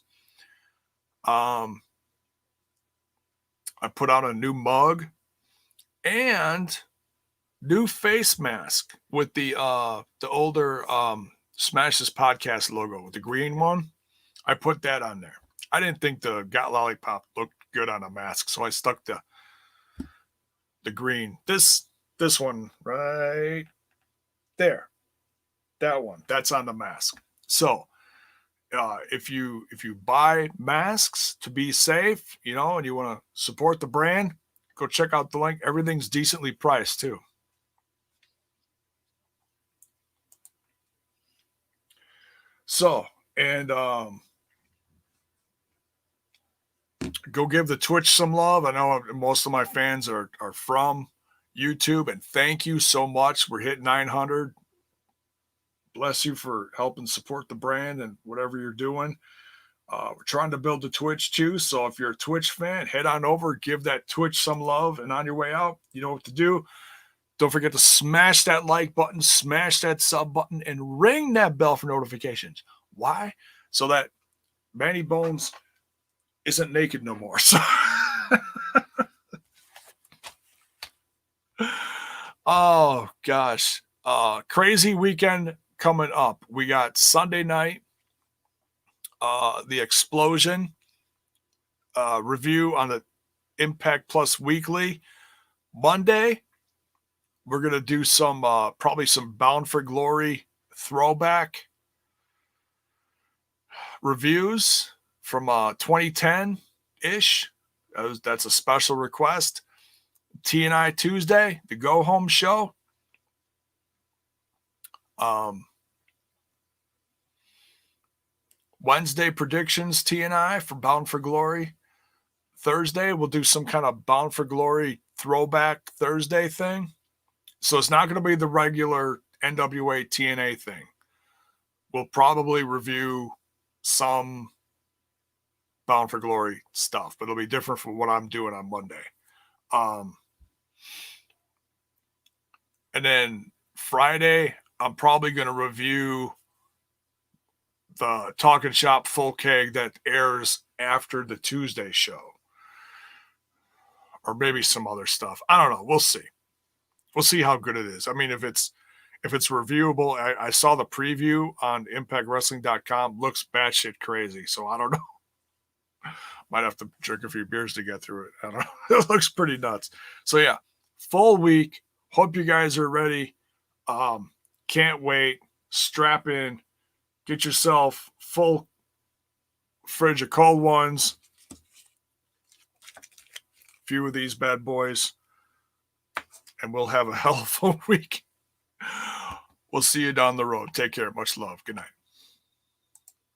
I put out a new mug and new face mask with the older Smash This Podcast logo with the green one. I put that on there. I didn't think the Got Lollipop looked good on a mask, so I stuck the green. This one right there. That one. That's on the mask. So if you buy masks to be safe, and you want to support the brand, go check out the link. Everything's decently priced too. So, and go give the Twitch some love. I know most of my fans are from YouTube, and thank you so much. We're hitting 900. Bless you for helping support the brand and whatever you're doing. We're trying to build the Twitch too. So if you're a Twitch fan, head on over, give that Twitch some love, and on your way out, you know what to do. Don't forget to smash that like button, smash that sub button, and ring that bell for notifications. Why? So that Manny Bones isn't naked no more. So oh gosh. Crazy weekend coming up. We got Sunday night, the Explosion review on the Impact Plus Weekly. Monday, we're gonna do some probably some Bound for Glory throwback reviews from 2010-ish. That's a special request. T&I Tuesday, the Go Home Show. Wednesday predictions, T&I for Bound for Glory. Thursday, we'll do some kind of Bound for Glory throwback Thursday thing. So it's not going to be the regular NWA TNA thing. We'll probably review some Bound for Glory stuff, but it'll be different from what I'm doing on Monday. And then Friday, I'm probably going to review the Talking Shop Full Keg that airs after the Tuesday show. Or maybe some other stuff. I don't know. We'll see. We'll see how good it is. I mean, if it's reviewable, I saw the preview on ImpactWrestling.com. Looks batshit crazy. So I don't know. Might have to drink a few beers to get through it. I don't know. It looks pretty nuts. So yeah, full week. Hope you guys are ready. Can't wait. Strap in. Get yourself full fridge of cold ones. A few of these bad boys. And we'll have a hell of a week. We'll see you down the road. Take care. Much love. Good night.